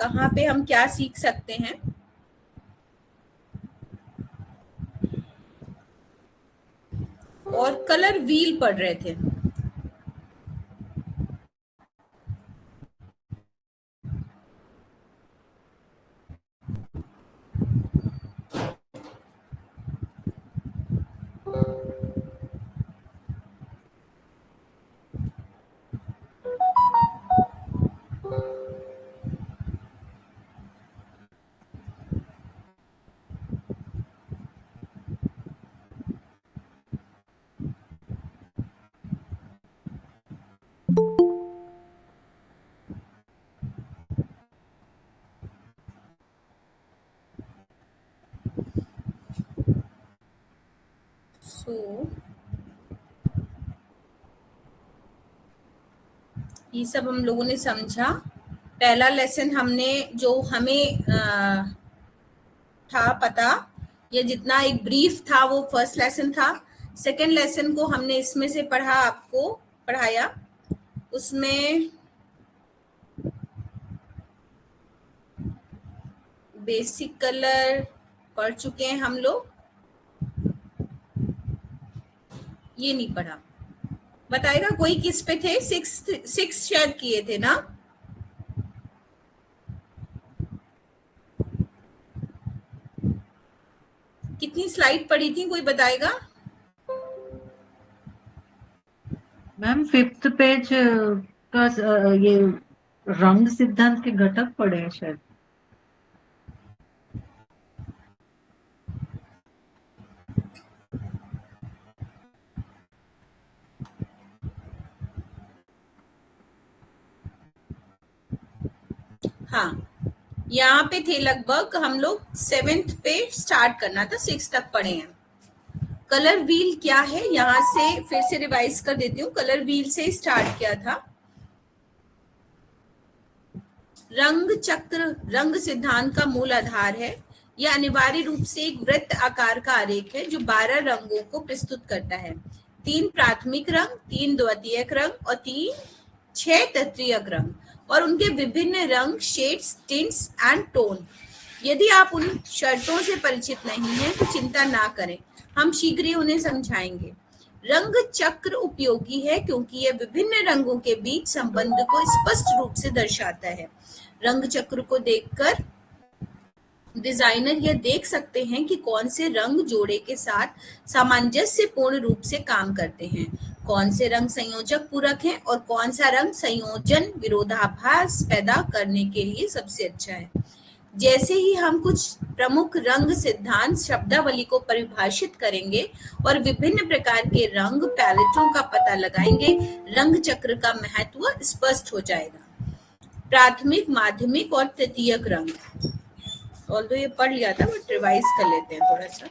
कहाँ पे हम क्या सीख सकते हैं। और कलर व्हील पढ़ रहे थे। सो ये सब हम लोगों ने समझा। पहला लेसन हमने जो हमें था पता, ये जितना एक ब्रीफ था वो फर्स्ट लेसन था। सेकंड लेसन को हमने इसमें से पढ़ा, आपको पढ़ाया। उसमें बेसिक कलर पढ़ चुके हैं हम लोग। ये नहीं पढ़ा। बताएगा कोई किस पे थे? सिक्स शायद किए थे ना। कितनी स्लाइड पढ़ी थी, कोई बताएगा? मैम 5th पेज का ये रंग सिद्धांत के घटक पढ़े हैं शायद। हाँ, यहाँ पे थे लगभग हम लोग 7th पे स्टार्ट करना था, 6 तक पढ़े हैं। कलर व्हील क्या है, यहाँ से फिर से रिवाइज कर देती हूँ। कलर व्हील से स्टार्ट किया था। रंग चक्र रंग सिद्धांत का मूल आधार है। यह अनिवार्य रूप से एक वृत्त आकार का आरेख है जो 12 रंगों को प्रस्तुत करता है। 3 प्राथमिक रंग, 3 द्वितीयक रंग और 6 तृतीयक रंग, और उनके विभिन्न रंग, शेड्स, टिंट्स एंड टोन। यदि आप उन शर्तों से परिचित नहीं हैं तो चिंता ना करें, हम शीघ्र ही उन्हें समझाएंगे। रंग चक्र उपयोगी है क्योंकि यह विभिन्न रंगों के बीच संबंध को स्पष्ट रूप से दर्शाता है। रंग चक्र को देखकर डिजाइनर यह देख सकते हैं कि कौन से रंग जोड़े के साथ सामंजस्यपूर्ण रूप से काम करते हैं, कौन से रंग संयोजक पूरक हैं और कौन सा रंग संयोजन विरोधाभास पैदा करने के लिए सबसे अच्छा है। जैसे ही हम कुछ प्रमुख रंग सिद्धांत शब्दावली को परिभाषित करेंगे और विभिन्न प्रकार के रंग पैलेटों का पता लगाएंगे, रंग चक्र का महत्व स्पष्ट हो जाएगा। प्राथमिक, माध्यमिक और तृतीयक रंग, ऑल्दो ये पढ़ लिया था बट रिवाइज कर लेते हैं थोड़ा सा।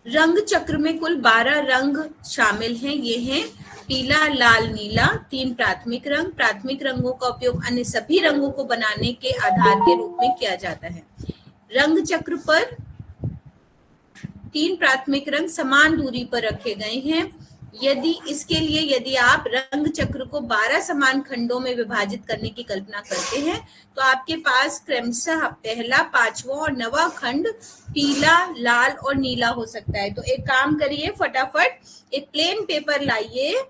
रंग चक्र में कुल 12 रंग शामिल हैं। ये हैं पीला, लाल, नीला। 3 प्राथमिक रंग। प्राथमिक रंगों का उपयोग अन्य सभी रंगों को बनाने के आधार के रूप में किया जाता है। रंग चक्र पर 3 प्राथमिक रंग समान दूरी पर रखे गए हैं। यदि आप रंग चक्र को 12 समान खंडों में विभाजित करने की कल्पना करते हैं तो आपके पास क्रमशः पहला, 5वां और 9वां खंड पीला, लाल और नीला हो सकता है। तो एक काम करिए, फटाफट एक प्लेन पेपर लाइए।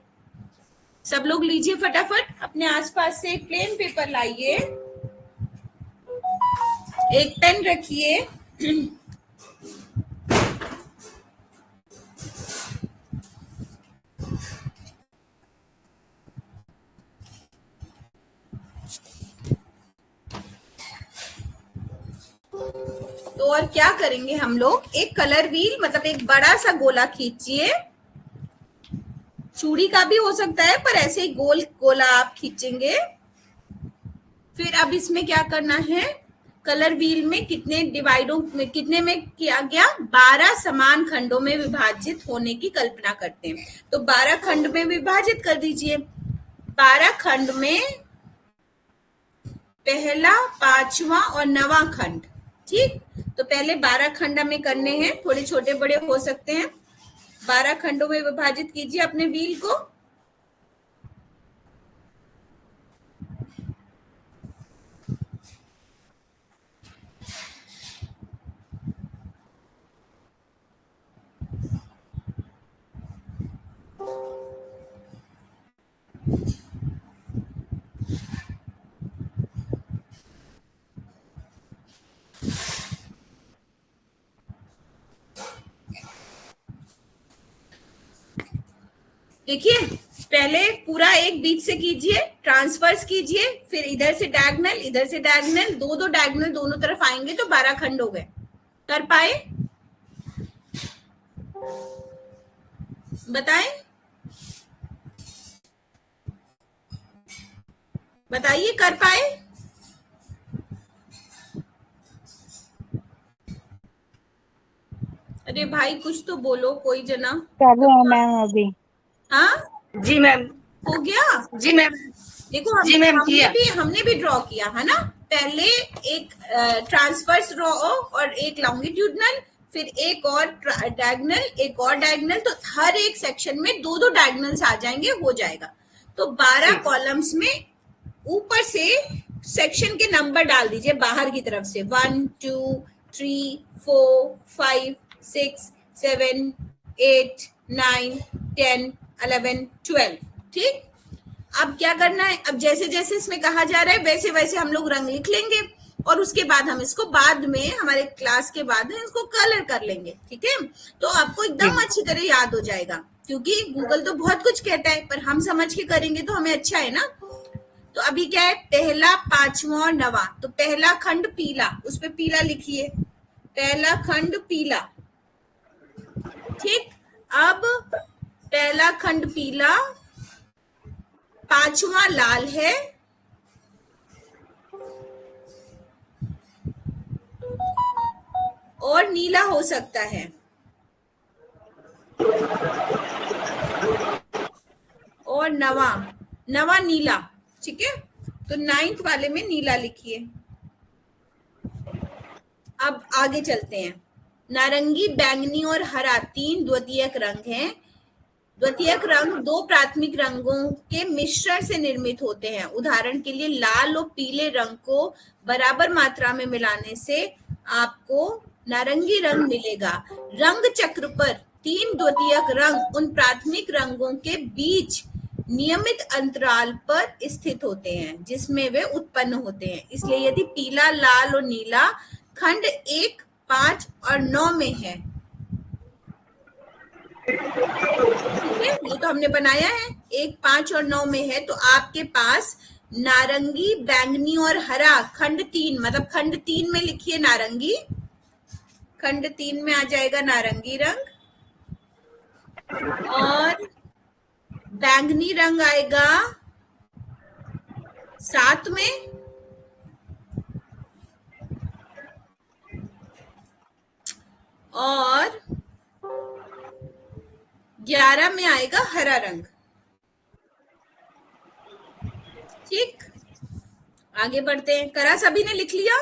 सब लोग लीजिए फटाफट, अपने आसपास से एक प्लेन पेपर लाइए, एक पेन रखिए। तो और क्या करेंगे हम लोग, एक कलर व्हील मतलब एक बड़ा सा गोला खींचिए। चूड़ी का भी हो सकता है पर ऐसे ही गोल गोला आप खींचेंगे। फिर अब इसमें क्या करना है, कलर व्हील में कितने डिवाइडों में, कितने में किया गया, 12 समान खंडों में विभाजित होने की कल्पना करते हैं। तो 12 खंड में विभाजित कर दीजिए। 12 खंड में पहला, 5वां और 9वां खंड। ठीक, तो पहले 12 खंड हमें करने हैं, थोड़े छोटे बड़े हो सकते हैं। 12 खंडों में विभाजित कीजिए अपने व्हील को। देखिए, पहले पूरा एक बीच से कीजिए, ट्रांसफर्स कीजिए, फिर इधर से डायगोनल, इधर से डायगोनल, दो दो डायगोनल दोनों तरफ आएंगे तो 12 खंड हो गए। कर पाए? बताएं, बताइए, कर पाए? अरे भाई कुछ तो बोलो, कोई जना। चालू है मैम अभी। हाँ जी मैम। हो गया। जी मैम। देखो जी मैम किया। हमने भी ड्रॉ किया है ना। पहले एक ट्रांसवर्स ड्रॉ और एक लॉन्गिट्यूडनल, फिर एक और डायगोनल, एक और डायगोनल, तो हर एक सेक्शन में दो दो डायगोनल्स आ जाएंगे, हो जाएगा। तो 12 कॉलम्स में ऊपर से सेक्शन के नंबर डाल दीजिए बाहर की तरफ से, 1 2 3 4 5 6 7 8 9 10 11 12। ठीक, अब क्या करना है, अब जैसे जैसे इसमें कहा जा रहा है वैसे वैसे हम लोग रंग लिख लेंगे, और उसके बाद हम इसको बाद में हमारे क्लास के बाद है इसको कलर कर लेंगे। ठीक है, तो आपको एकदम अच्छी तरह याद हो जाएगा, क्योंकि गूगल तो बहुत कुछ कहता है पर हम समझ के करेंगे तो हमें अच्छा है ना। तो अभी क्या है, पहला, पांचवा और नवा। तो पहला खंड पीला, उस पे पीला लिखिए, पहला खंड पीला। ठीक, अब पहला खंड पीला, पांचवा लाल है, और नीला हो सकता है, और नवा, नवा नीला। ठीक है, तो 9th वाले में नीला लिखिए। अब आगे चलते हैं। नारंगी, बैंगनी और हरा 3 द्वितीयक रंग हैं। द्वितीयक रंग 2 प्राथमिक रंगों के मिश्रण से निर्मित होते हैं। उदाहरण के लिए लाल और पीले रंग को बराबर मात्रा में मिलाने से आपको नारंगी रंग मिलेगा। रंग चक्र पर 3 द्वितीयक रंग उन प्राथमिक रंगों के बीच नियमित अंतराल पर स्थित होते हैं जिसमें वे उत्पन्न होते हैं। इसलिए यदि पीला, लाल और नीला खंड 1, 5 और 9 में है, ठीक है, ये तो हमने बनाया है, 1, 5 और 9 में है, तो आपके पास नारंगी, बैंगनी और हरा खंड 3, मतलब खंड 3 में लिखिए नारंगी, खंड 3 में आ जाएगा नारंगी रंग, और बैंगनी रंग आएगा 7 में, और 11 में आएगा हरा रंग। ठीक, आगे बढ़ते हैं। करा, सभी ने लिख लिया?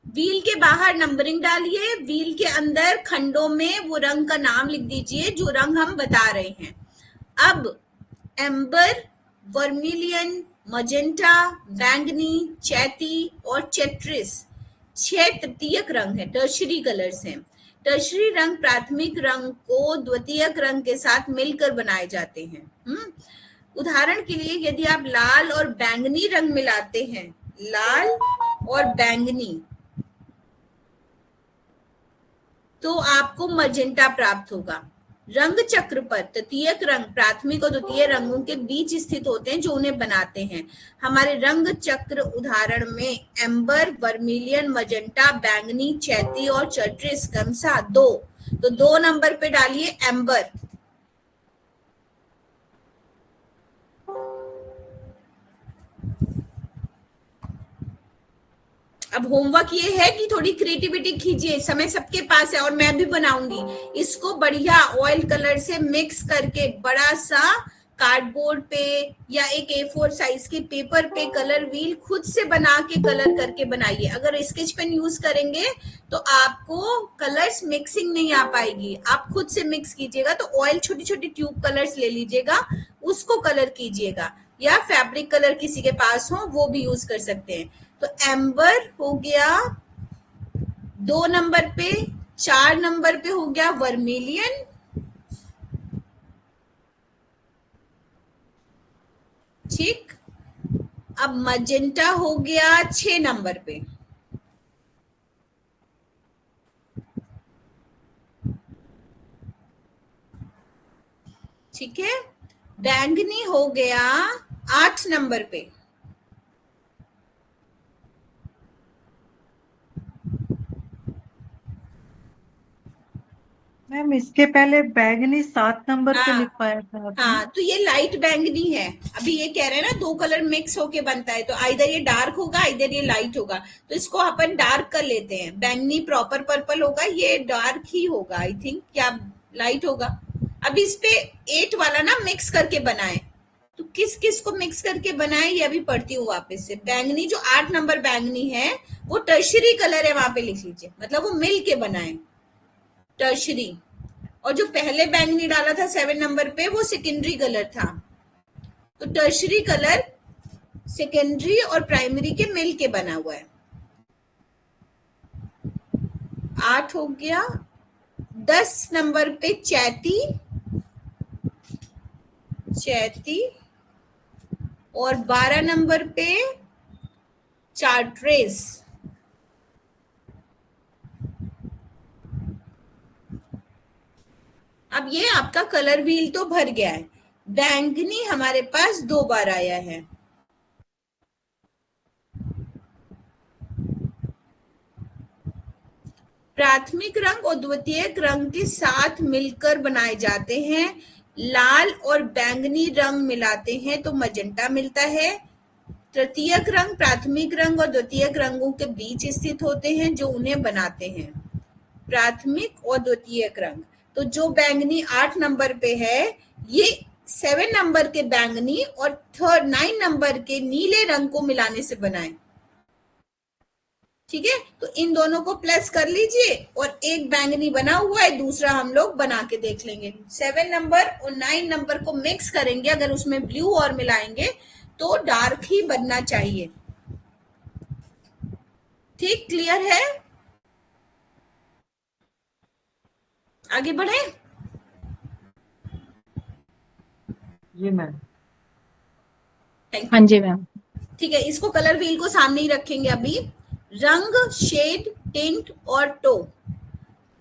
व्हील के बाहर नंबरिंग डालिए, व्हील के अंदर खंडों में वो रंग का नाम लिख दीजिए जो रंग हम बता रहे हैं। अब एम्बर, वर्मिलियन, मजेंटा, बैंगनी, चैती और चेट्रिस 6 तृतीयक रंग है, टर्शरी कलर्स हैं। टर्शरी रंग प्राथमिक रंग को द्वितीयक रंग के साथ मिलकर बनाए जाते हैं। उदाहरण के लिए यदि आप लाल और बैंगनी रंग मिलाते हैं, लाल और बैंगनी, तो आपको मजेंटा प्राप्त होगा। रंग चक्र पर तृतीयक रंग प्राथमिक और द्वितीय रंगों के बीच स्थित होते हैं जो उन्हें बनाते हैं। हमारे रंग चक्र उदाहरण में एम्बर, वर्मिलियन, मजेंटा, बैंगनी, चैती और चर्ट्रिस क्रमशः 2, तो 2 नंबर पे डालिए एम्बर। अब होमवर्क ये है कि थोड़ी क्रिएटिविटी कीजिए, समय सबके पास है और मैं भी बनाऊंगी। इसको बढ़िया ऑयल कलर से मिक्स करके बड़ा सा कार्डबोर्ड पे या एक A4 साइज के पेपर पे कलर व्हील खुद से बना के कलर करके बनाइए। अगर स्केच पेन यूज करेंगे तो आपको कलर्स मिक्सिंग नहीं आ पाएगी, आप खुद से मिक्स कीजिएगा। तो ऑयल छोटी छोटी ट्यूब कलर्स ले लीजिएगा, उसको कलर कीजिएगा, या फैब्रिक कलर किसी के पास हो वो भी यूज कर सकते हैं। तो एम्बर हो गया 2 नंबर पे, 4 नंबर पे हो गया वर्मिलियन, ठीक, अब मजेंटा हो गया 6 नंबर पे। ठीक है, बैंगनी हो गया 8 नंबर पे। मैम इसके पहले बैंगनी 7 नंबर पे हाँ लिखवाया था आपने। हाँ, तो ये लाइट बैंगनी है। अभी ये कह रहे हैं ना 2 कलर मिक्स होके बनता है, तो आइदर ये डार्क होगा आइदर ये लाइट होगा, तो इसको अपन डार्क कर लेते हैं। बैंगनी प्रॉपर पर्पल होगा, ये डार्क ही होगा आई थिंक, या लाइट होगा। अब इस पे 8 वाला ना मिक्स करके बनाए, तो किस किस को मिक्स करके बनाए ये अभी पढ़ती हूँ वापस से। बैंगनी जो 8 नंबर बैंगनी है वो टर्शरी कलर है, वहां पे लिख लीजिए, मतलब वो मिल के बनाए, टर्शरी। और जो पहले बैंगनी डाला था 7 नंबर पे वो सेकेंडरी कलर था, तो टर्शरी कलर सेकेंडरी और प्राइमरी के मिल के बना हुआ है। 8 हो गया। 10 नंबर पे चैती, चैती, और 12 नंबर पे चार्ट्रेस। अब ये आपका कलर व्हील तो भर गया है। बैंगनी हमारे पास 2 बार आया है। प्राथमिक रंग और द्वितीयक रंग के साथ मिलकर बनाए जाते हैं। लाल और बैंगनी रंग मिलाते हैं तो मजेंटा मिलता है। तृतीयक रंग प्राथमिक रंग और द्वितीयक रंगों के बीच स्थित होते हैं जो उन्हें बनाते हैं। प्राथमिक और द्वितीयक रंग, तो जो बैंगनी 8 नंबर पे है ये 7 नंबर के बैंगनी और 9 नंबर के नीले रंग को मिलाने से बनाए। ठीक है, तो इन दोनों को प्लस कर लीजिए, और एक बैंगनी बना हुआ है, दूसरा हम लोग बना के देख लेंगे। 7 नंबर और 9 नंबर को मिक्स करेंगे, अगर उसमें ब्लू और मिलाएंगे तो डार्क ही बनना चाहिए। ठीक, क्लियर है? आगे बढ़े? जी मैम। थैंक हाँ यू। जी मैम। ठीक है, इसको कलर व्हील को सामने ही रखेंगे अभी। रंग, शेड, टिंट और टो।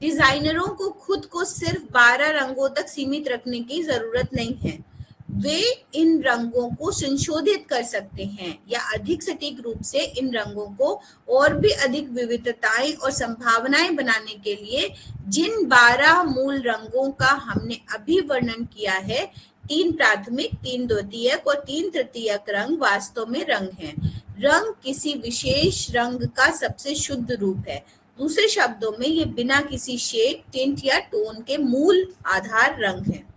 डिजाइनरों को खुद को सिर्फ 12 रंगों तक सीमित रखने की जरूरत नहीं है। वे इन रंगों को संशोधित कर सकते हैं या अधिक सटीक रूप से इन रंगों को और भी अधिक विविधताएं और संभावनाएं बनाने के लिए जिन 12 मूल रंगों का हमने अभी वर्णन किया है, 3 प्राथमिक, 3 द्वितीयक और 3 तृतीयक रंग वास्तव में रंग हैं। रंग किसी विशेष रंग का सबसे शुद्ध रूप है। दूसरे शब्दों में ये बिना किसी शेड, टिंट या टोन के मूल आधार रंग है।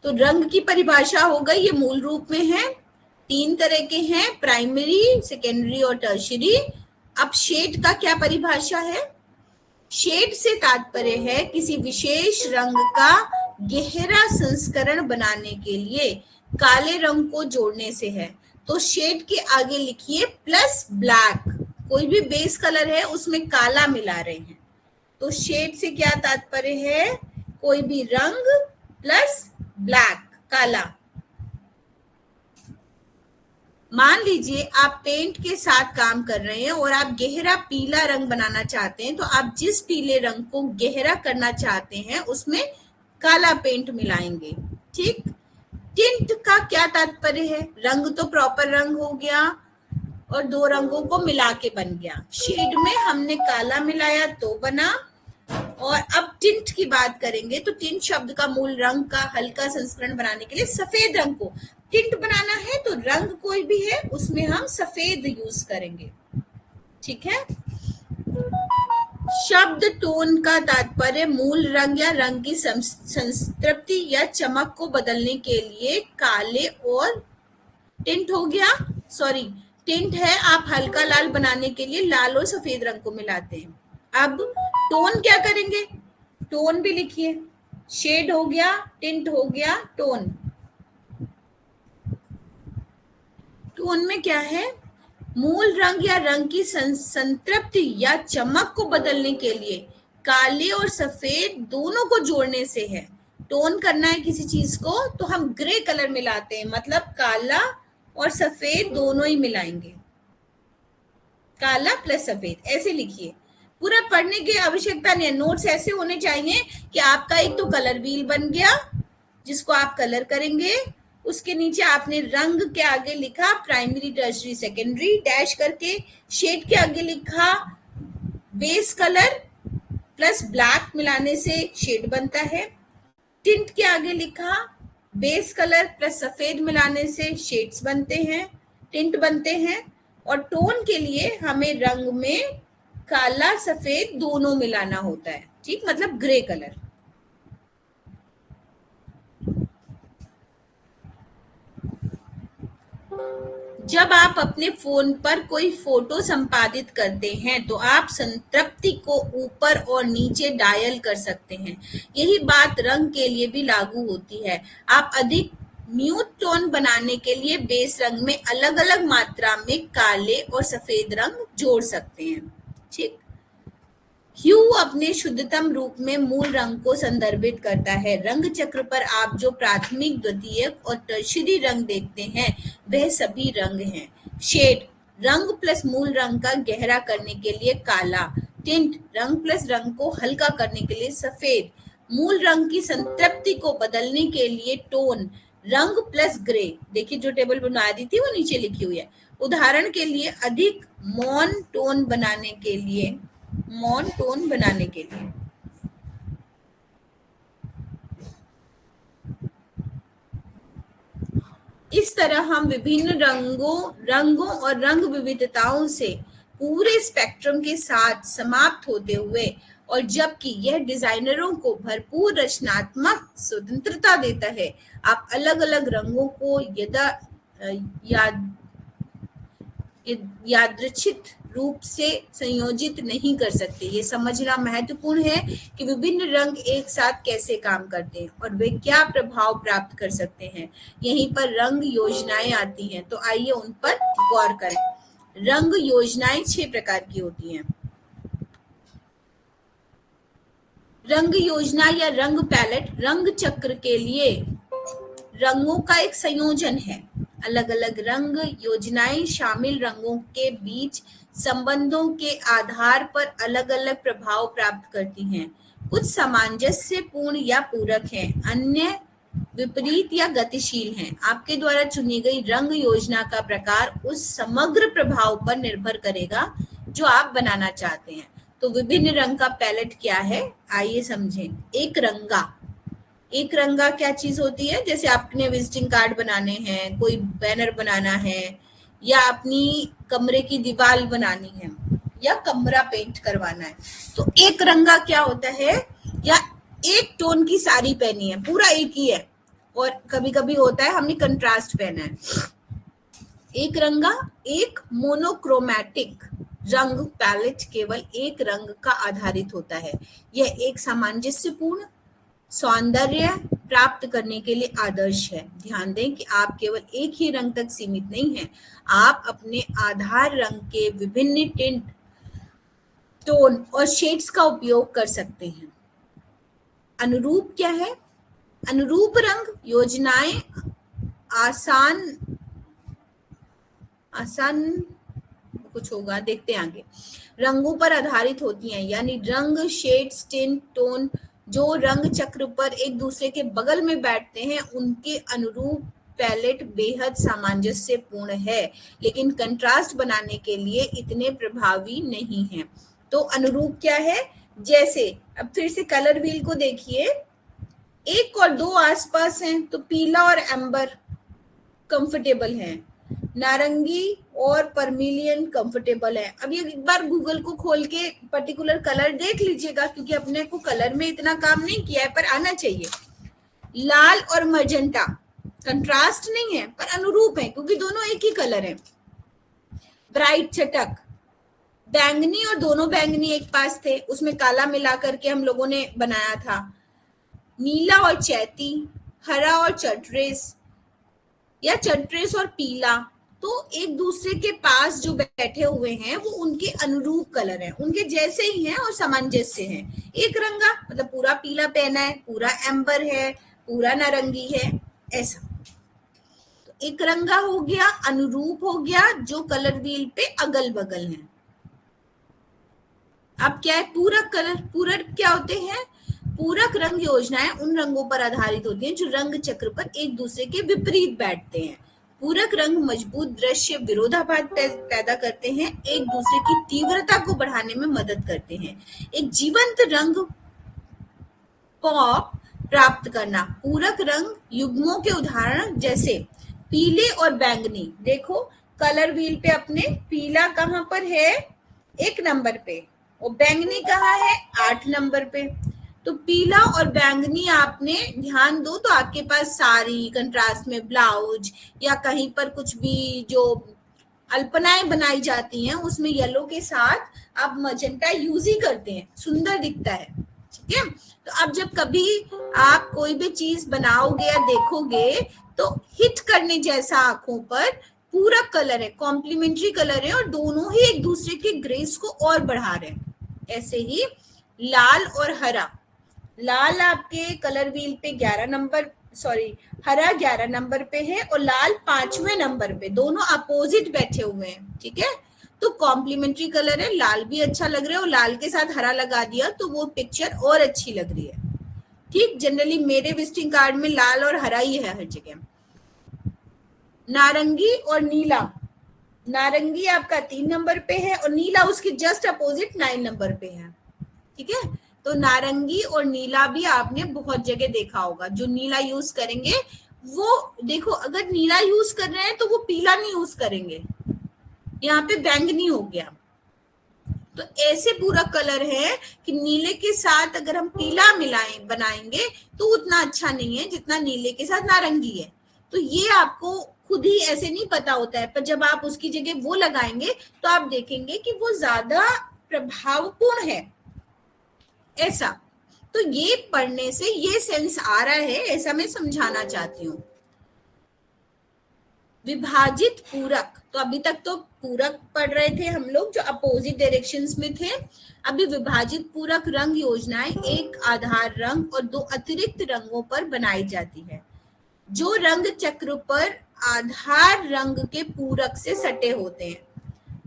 तो रंग की परिभाषा हो गई, ये मूल रूप में है, 3 तरह के हैं, प्राइमरी, सेकेंडरी और टर्शियरी। अब शेड का क्या परिभाषा है? शेड से तात्पर्य है किसी विशेष रंग का गहरा संस्करण बनाने के लिए काले रंग को जोड़ने से है। तो शेड के आगे लिखिए प्लस ब्लैक, कोई भी बेस कलर है उसमें काला मिला रहे हैं। तो शेड से क्या तात्पर्य है? कोई भी रंग प्लस ब्लैक, काला। मान लीजिए आप पेंट के साथ काम कर रहे हैं और आप गहरा पीला रंग बनाना चाहते हैं, तो आप जिस पीले रंग को गहरा करना चाहते हैं उसमें काला पेंट मिलाएंगे। ठीक, टिंट का क्या तात्पर्य है? रंग तो प्रॉपर रंग हो गया और 2 रंगों को मिला के बन गया। शेड में हमने काला मिलाया तो बना। और अब टिंट की बात करेंगे तो टिंट शब्द का मूल रंग का हल्का संस्करण बनाने के लिए सफेद रंग को टिंट बनाना है, तो रंग कोई भी है उसमें हम सफेद यूज करेंगे। ठीक है, शब्द टोन का तात्पर्य मूल रंग या रंग की संतृप्ति या चमक को बदलने के लिए काले और टिंट हो गया, सॉरी टिंट है आप हल्का लाल बनाने के लिए लाल और सफेद रंग को मिलाते हैं। अब टोन क्या करेंगे? टोन भी लिखिए, शेड हो गया, टिंट हो गया, टोन। टोन में क्या है? मूल रंग या रंग की संतृप्ति या चमक को बदलने के लिए काले और सफेद दोनों को जोड़ने से है। टोन करना है किसी चीज को तो हम ग्रे कलर मिलाते हैं, मतलब काला और सफेद दोनों ही मिलाएंगे, काला प्लस सफेद, ऐसे लिखिए। पूरा पढ़ने की आवश्यकता नहीं है, नोट्स ऐसे होने चाहिए कि आपका एक तो कलर व्हील बन गया जिसको आप कलर करेंगे, उसके नीचे आपने रंग के आगे लिखा प्राइमरी टर्शरी सेकेंडरी डैश करके, शेड के आगे लिखा बेस कलर प्लस ब्लैक मिलाने से शेड बनता है, टिंट के आगे लिखा बेस कलर प्लस सफेद मिलाने से शेड्स बनते हैं, टिंट बनते हैं, और टोन के लिए हमें रंग में काला सफेद दोनों मिलाना होता है, ठीक, मतलब ग्रे कलर। जब आप अपने फोन पर कोई फोटो संपादित करते हैं तो आप संतृप्ति को ऊपर और नीचे डायल कर सकते हैं। यही बात रंग के लिए भी लागू होती है। आप अधिक म्यूट टोन बनाने के लिए बेस रंग में अलग अलग मात्रा में काले और सफेद रंग जोड़ सकते हैं, ठीक। ह्यू अपने शुद्धतम रूप में मूल रंग को संदर्भित करता है। रंग चक्र पर आप जो प्राथमिक, द्वितीयक और टर्शरी रंग देखते हैं वह सभी रंग हैं। शेड रंग प्लस मूल रंग का गहरा करने के लिए काला, टिंट रंग प्लस रंग को हल्का करने के लिए सफेद, मूल रंग की संतृप्ति को बदलने के लिए टोन रंग प्लस ग्रे। देखिए जो टेबल बना दी थी वो नीचे लिखी हुई है। उदाहरण के लिए अधिक मौन टोन बनाने के लिए इस तरह हम विभिन्न रंगों और रंग विविधताओं से पूरे स्पेक्ट्रम के साथ समाप्त होते हुए, और जबकि यह डिजाइनरों को भरपूर रचनात्मक स्वतंत्रता देता है, आप अलग अलग रंगों को यादृच्छिक रूप से संयोजित नहीं कर सकते। ये समझना महत्वपूर्ण है कि विभिन्न रंग एक साथ कैसे काम करते हैं और वे क्या प्रभाव प्राप्त कर सकते हैं। यहीं पर रंग योजनाएं आती हैं, तो आइए उन पर गौर करें। रंग योजनाएं 6 प्रकार की होती हैं। रंग योजना या रंग पैलेट रंग चक्र के लिए रंगों का एक संयोजन है। अलग अलग रंग योजनाएं शामिल रंगों के बीच संबंधों के आधार पर अलग अलग प्रभाव प्राप्त करती हैं। कुछ सामंजस्यपूर्ण या पूरक हैं, अन्य विपरीत या गतिशील हैं। आपके द्वारा चुनी गई रंग योजना का प्रकार उस समग्र प्रभाव पर निर्भर करेगा जो आप बनाना चाहते हैं। तो विभिन्न रंग का पैलेट क्या है, आइए समझें। एक रंगा क्या चीज होती है, जैसे आपने विजिटिंग कार्ड बनाने हैं, कोई बैनर बनाना है, या अपनी कमरे की दीवार बनानी है, या कमरा पेंट करवाना है, तो एक रंगा क्या होता है, या एक टोन की साड़ी पहनी है, पूरा एक ही है, और कभी कभी होता है हमने कंट्रास्ट पहना है। एक रंगा एक मोनोक्रोमैटिक रंग पैलेट केवल एक रंग का आधारित होता है। यह एक सामंजस्यपूर्ण सौंदर्य प्राप्त करने के लिए आदर्श है। ध्यान दें कि आप केवल एक ही रंग तक सीमित नहीं हैं, आप अपने आधार रंग के विभिन्न टिंट, टोन और शेड्स का उपयोग कर सकते हैं। अनुरूप क्या है? अनुरूप रंग योजनाएं आसान कुछ होगा, देखते हैं आगे, रंगों पर आधारित होती हैं, यानी रंग, शेड्स, टिंट, टोन जो रंग चक्र पर एक दूसरे के बगल में बैठते हैं उनके अनुरूप पैलेट बेहद सामंजस्यपूर्ण है, लेकिन कंट्रास्ट बनाने के लिए इतने प्रभावी नहीं है। तो अनुरूप क्या है? जैसे अब फिर से कलर व्हील को देखिए, 1 और 2 आसपास हैं, तो पीला और एम्बर कंफर्टेबल हैं, नारंगी और परमिलियन कंफर्टेबल है। अब ये एक बार गूगल को खोल के पर्टिकुलर कलर देख लीजिएगा, क्योंकि अपने को कलर में इतना काम नहीं किया है पर आना चाहिए। लाल और मजेंटा कंट्रास्ट नहीं है पर अनुरूप है, क्योंकि दोनों एक ही कलर है। ब्राइट चटक, बैंगनी और दोनों बैंगनी एक पास थे, उसमें काला मिला करके हम लोगों ने बनाया था। नीला और चैती, हरा और चटरेस, या चटरेस और पीला, तो एक दूसरे के पास जो बैठे हुए हैं वो उनके अनुरूप कलर हैं, उनके जैसे ही हैं और सामंजस्य हैं। एक रंगा मतलब पूरा पीला पहना है, पूरा एम्बर है, पूरा नारंगी है, ऐसा। तो एक रंगा हो गया, अनुरूप हो गया, जो कलर व्हील पे अगल बगल है। अब क्या है पूरक कलर? पूरक क्या होते हैं? पूरक रंग योजनाएं उन रंगों पर आधारित होती हैं जो रंग चक्र पर एक दूसरे के विपरीत बैठते हैं। पूरक रंग मजबूत दृश्य विरोधाभास पैदा करते हैं, एक दूसरे की तीव्रता को बढ़ाने में मदद करते हैं। एक जीवंत रंग पॉप प्राप्त करना। पूरक रंग युग्मों के उदाहरण जैसे पीले और बैंगनी। देखो कलर व्हील पे अपने पीला कहाँ पर है? 1 नंबर पे, और बैंगनी कहाँ है? 8 नंबर पे। तो पीला और बैंगनी आपने ध्यान दो तो आपके पास साड़ी, कंट्रास्ट में ब्लाउज, या कहीं पर कुछ भी जो अल्पनाएं बनाई जाती हैं उसमें येलो के साथ आप मजेंटा यूज ही करते हैं, सुंदर दिखता है। ठीक है, तो अब जब कभी आप कोई भी चीज बनाओगे या देखोगे तो हिट करने जैसा आंखों पर पूरक कलर है, कॉम्प्लीमेंट्री कलर है, और दोनों ही एक दूसरे के ग्रेस को और बढ़ा रहे हैं। ऐसे ही लाल और हरा। लाल आपके कलर व्हील पे 11 नंबर, सॉरी हरा 11 नंबर पे है और लाल 5वें नंबर पे, दोनों अपोजिट बैठे हुए हैं। ठीक है, तो कॉम्प्लीमेंट्री कलर है, लाल भी अच्छा लग रहा है, और लाल के साथ हरा लगा दिया तो वो पिक्चर और अच्छी लग रही है। ठीक, जनरली मेरे विजिटिंग कार्ड में लाल और हरा ही है हर जगह। नारंगी और नीला। नारंगी आपका 3 नंबर पे है और नीला उसके जस्ट अपोजिट 9 नंबर पे है। ठीक है, तो नारंगी और नीला भी आपने बहुत जगह देखा होगा। जो नीला यूज करेंगे वो देखो, अगर नीला यूज कर रहे हैं तो वो पीला नहीं यूज करेंगे, यहाँ पे बैंगनी हो गया। तो ऐसे पूरा कलर है कि नीले के साथ अगर हम पीला मिलाएं बनाएंगे तो उतना अच्छा नहीं है जितना नीले के साथ नारंगी है। तो ये आपको खुद ही ऐसे नहीं पता होता है, पर जब आप उसकी जगह वो लगाएंगे तो आप देखेंगे कि वो ज्यादा प्रभावपूर्ण है, ऐसा। तो ये पढ़ने से ये सेंस आ रहा है, ऐसा मैं समझाना चाहती हूँ। विभाजित पूरक, तो अभी तक तो पूरक पढ़ रहे थे हम लोग जो अपोजिट डायरेक्शंस में थे। अभी विभाजित पूरक रंग योजनाएं एक आधार रंग और 2 अतिरिक्त रंगों पर बनाई जाती है जो रंग चक्र पर आधार रंग के पूरक से सटे होते हैं।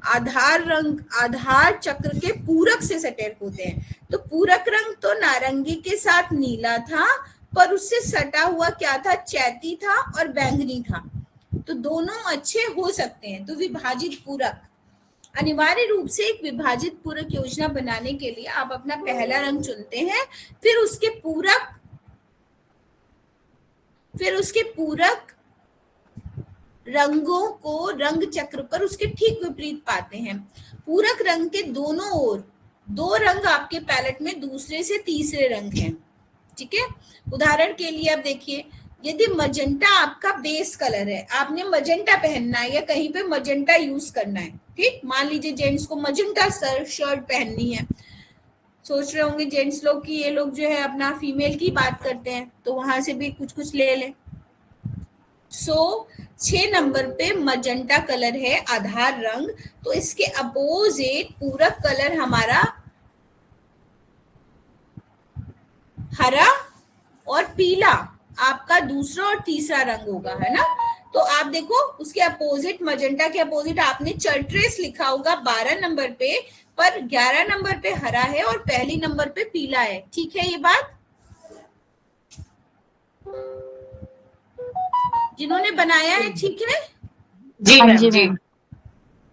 आधार रंग आधार चक्र के पूरक से सटे होते हैं। तो पूरक रंग तो नारंगी के साथ नीला था, पर उससे सटा हुआ क्या था? चैती था और बैंगनी था। तो दोनों अच्छे हो सकते हैं। तो विभाजित पूरक, अनिवार्य रूप से एक विभाजित पूरक योजना बनाने के लिए आप अपना पहला रंग चुनते हैं, फिर उसके पूरक रंगों को रंग चक्र पर उसके ठीक विपरीत पाते हैं। पूरक रंग के दोनों ओर 2 रंग आपके पैलेट में दूसरे से तीसरे रंग हैं। ठीक है, उदाहरण के लिए अब देखिए, यदि मजेंटा आपका बेस कलर है, आपने मजेंटा पहनना है या कहीं पे मजेंटा यूज करना है। ठीक, मान लीजिए जेंट्स को मजेंटा शर्ट पहननी है, सोच रहे होंगे जेंट्स लोग कि ये लोग जो है अपना फीमेल की बात करते हैं, तो वहां से भी कुछ कुछ ले लें। 6 नंबर पे मजेंटा कलर है आधार रंग, तो इसके अपोजिट पूरक कलर हमारा हरा और पीला आपका दूसरा और तीसरा रंग होगा, है ना। तो आप देखो उसके अपोजिट, मजेंटा के अपोजिट आपने चर्ट्रेस लिखा होगा 12 नंबर पे, पर 11 नंबर पे हरा है और पहली नंबर पे पीला है। ठीक है, ये बात जिन्होंने बनाया है ठीक है? जी मैम जी।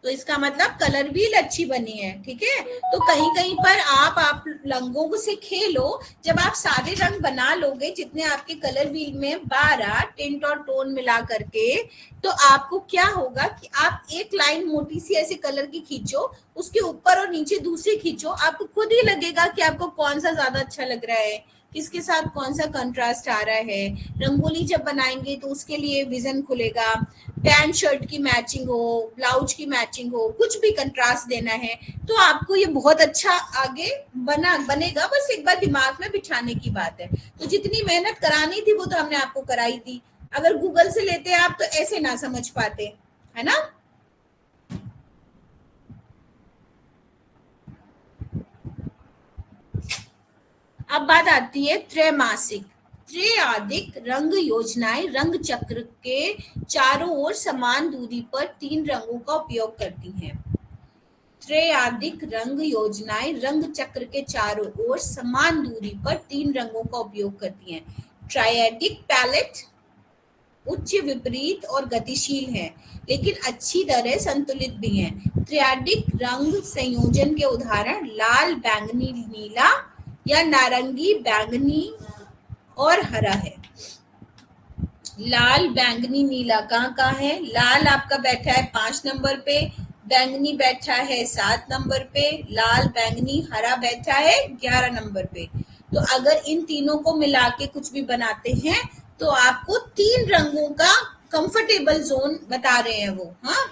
तो इसका मतलब कलर व्हील अच्छी बनी है। ठीक है, तो कहीं कहीं पर आप रंगों से खेलो। जब आप सारे रंग बना लोगे जितने आपके कलर व्हील में 12 टिंट और टोन मिला करके, तो आपको क्या होगा कि आप एक लाइन मोटी सी ऐसे कलर की खींचो, उसके ऊपर और नीचे दूसरी खींचो, आपको खुद ही लगेगा कि आपको कौन सा ज्यादा अच्छा लग रहा है, किसके साथ कौन सा कंट्रास्ट आ रहा है। रंगोली जब बनाएंगे तो उसके लिए विजन खुलेगा। पैंट शर्ट की मैचिंग हो, ब्लाउज की मैचिंग हो, कुछ भी कंट्रास्ट देना है तो आपको ये बहुत अच्छा आगे बनेगा। बस एक बार दिमाग में बिठाने की बात है। तो जितनी मेहनत करानी थी वो तो हमने आपको कराई थी। अगर गूगल से लेते आप तो ऐसे ना समझ पाते, है ना। अब बात आती है त्रैमासिक। त्रिआदिक रंग योजनाएं रंग चक्र के चारों ओर समान दूरी पर 3 रंगों का उपयोग करती हैं। त्रिआदिक रंग योजनाएं रंग चक्र के चारों ओर समान दूरी पर 3 रंगों का उपयोग करती हैं। ट्रायडिक पैलेट उच्च, विपरीत और गतिशील है, लेकिन अच्छी तरह संतुलित भी हैं। त्रिआदिक रंग संयोजन के उदाहरण लाल, बैंगनी, नीला या नारंगी, बैंगनी और हरा है। लाल, बैंगनी, नीला कहाँ है? लाल आपका बैठा है 5 नंबर पे, बैंगनी बैठा है 7 नंबर पे, लाल, बैंगनी, हरा बैठा है 11 नंबर पे। तो अगर इन तीनों को मिला के कुछ भी बनाते हैं तो आपको 3 रंगों का कंफर्टेबल जोन बता रहे हैं वो। हाँ,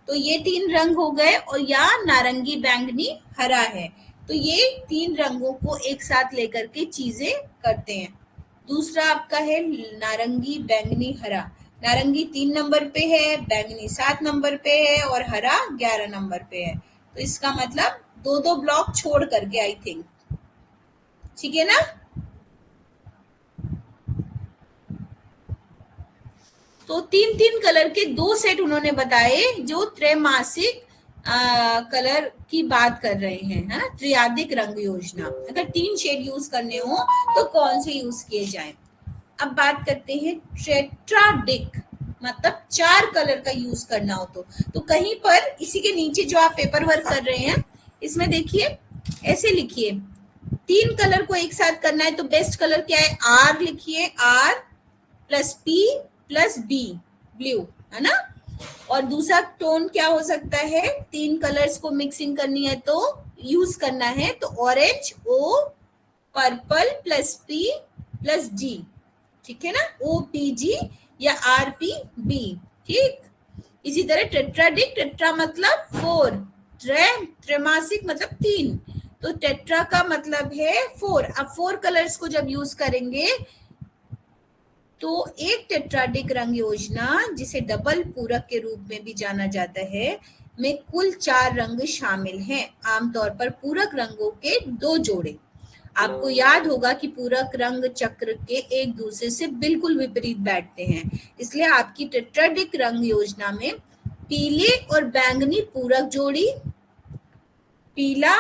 तो ये 3 रंग हो गए, और यहाँ नारंगी, बैंगनी, हरा है। तो ये 3 रंगों को एक साथ लेकर के चीजें करते हैं। दूसरा आपका है नारंगी, बैंगनी, हरा। नारंगी 3 नंबर पे है, बैंगनी 7 नंबर पे है और हरा 11 नंबर पे है। तो इसका मतलब 2-2 ब्लॉक छोड़ करके, आई थिंक, ठीक है ना। तो 3-3 कलर के 2 सेट उन्होंने बताए जो त्रैमासिक कलर की बात कर रहे हैं। हाँ, त्रिआदिक रंग योजना, अगर 3 शेड यूज करने हो तो कौन से यूज किए जाएं। अब बात करते हैं टेट्राडिक, मतलब 4 कलर का यूज करना हो तो कहीं पर इसी के नीचे जो आप पेपर वर्क कर रहे हैं इसमें देखिए, ऐसे लिखिए 3 कलर को एक साथ करना है तो बेस्ट कलर क्या है? आर लिखिए, R plus P plus B, blue, है ना। और दूसरा टोन क्या हो सकता है? 3 कलर्स को मिक्सिंग करनी है तो यूज करना है तो ऑरेंज, ओ, पर्पल प्लस पी प्लस जी, ठीक है ना, ओ पी जी या आर पी बी, ठीक। इसी तरह टेट्राडिक, टेट्रा मतलब 4, त्रैमासिक मतलब 3, तो टेट्रा का मतलब है 4। अब 4 कलर्स को जब यूज करेंगे तो एक टेट्राडिक रंग योजना, जिसे डबल पूरक के रूप में भी जाना जाता है, में कुल 4 रंग शामिल हैं। आमतौर पर पूरक रंगों के 2 जोड़े। आपको याद होगा कि पूरक रंग चक्र के एक दूसरे से बिल्कुल विपरीत बैठते हैं, इसलिए आपकी टेट्राडिक रंग योजना में पीले और बैंगनी पूरक जोड़ी, पीला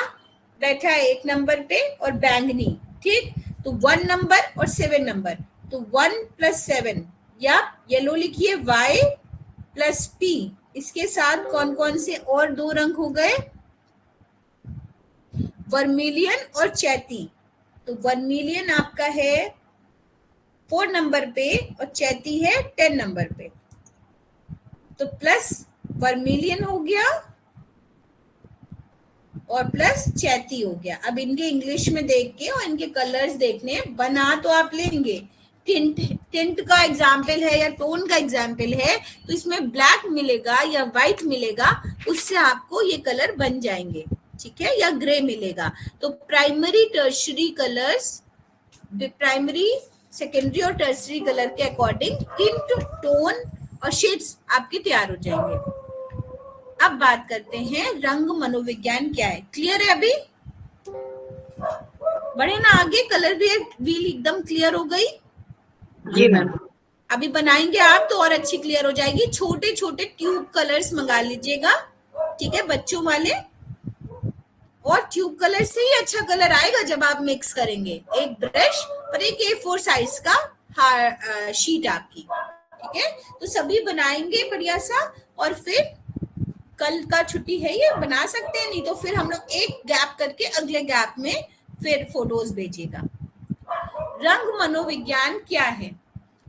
बैठा है 1 नंबर पे और बैंगनी, ठीक, तो 1 नंबर और 7 नंबर, तो 1 + 7, या येलो लिखिए Y + P। इसके साथ कौन कौन से और 2 रंग हो गए? वर्मिलियन और चैती। तो वर्मिलियन आपका है 4 नंबर पे और चैती है 10 नंबर पे, तो प्लस वर्मिलियन हो गया और प्लस चैती हो गया। अब इनके इंग्लिश में देख के और इनके कलर्स देखने, बना तो आप लेंगे, टिंट का एग्जाम्पल है या टोन का एग्जाम्पल है, तो इसमें ब्लैक मिलेगा या व्हाइट मिलेगा, उससे आपको ये कलर बन जाएंगे, ठीक है, या ग्रे मिलेगा। तो primary, tertiary colours, primary, secondary और टर्शरी कलर के अकॉर्डिंग टिंट, टोन और शेड्स आपके तैयार हो जाएंगे। अब बात करते हैं रंग मनोविज्ञान क्या है। क्लियर है? अभी बढ़े ना आगे, कलर व्हील एकदम क्लियर हो गई? जी मैम। अभी बनाएंगे आप तो और अच्छी क्लियर हो जाएगी। छोटे छोटे ट्यूब कलर्स मंगा लीजिएगा, ठीक है, बच्चों वाले, और ट्यूब कलर से ही अच्छा कलर आएगा जब आप मिक्स करेंगे। एक ब्रश और एक A4 साइज का शीट आपकी, ठीक है। तो सभी बनाएंगे बढ़िया सा, और फिर कल का छुट्टी है, ये बना सकते हैं, नहीं तो फिर हम लोग एक गैप करके अगले गैप में फिर फोटोज भेजिएगा। रंग मनोविज्ञान क्या है?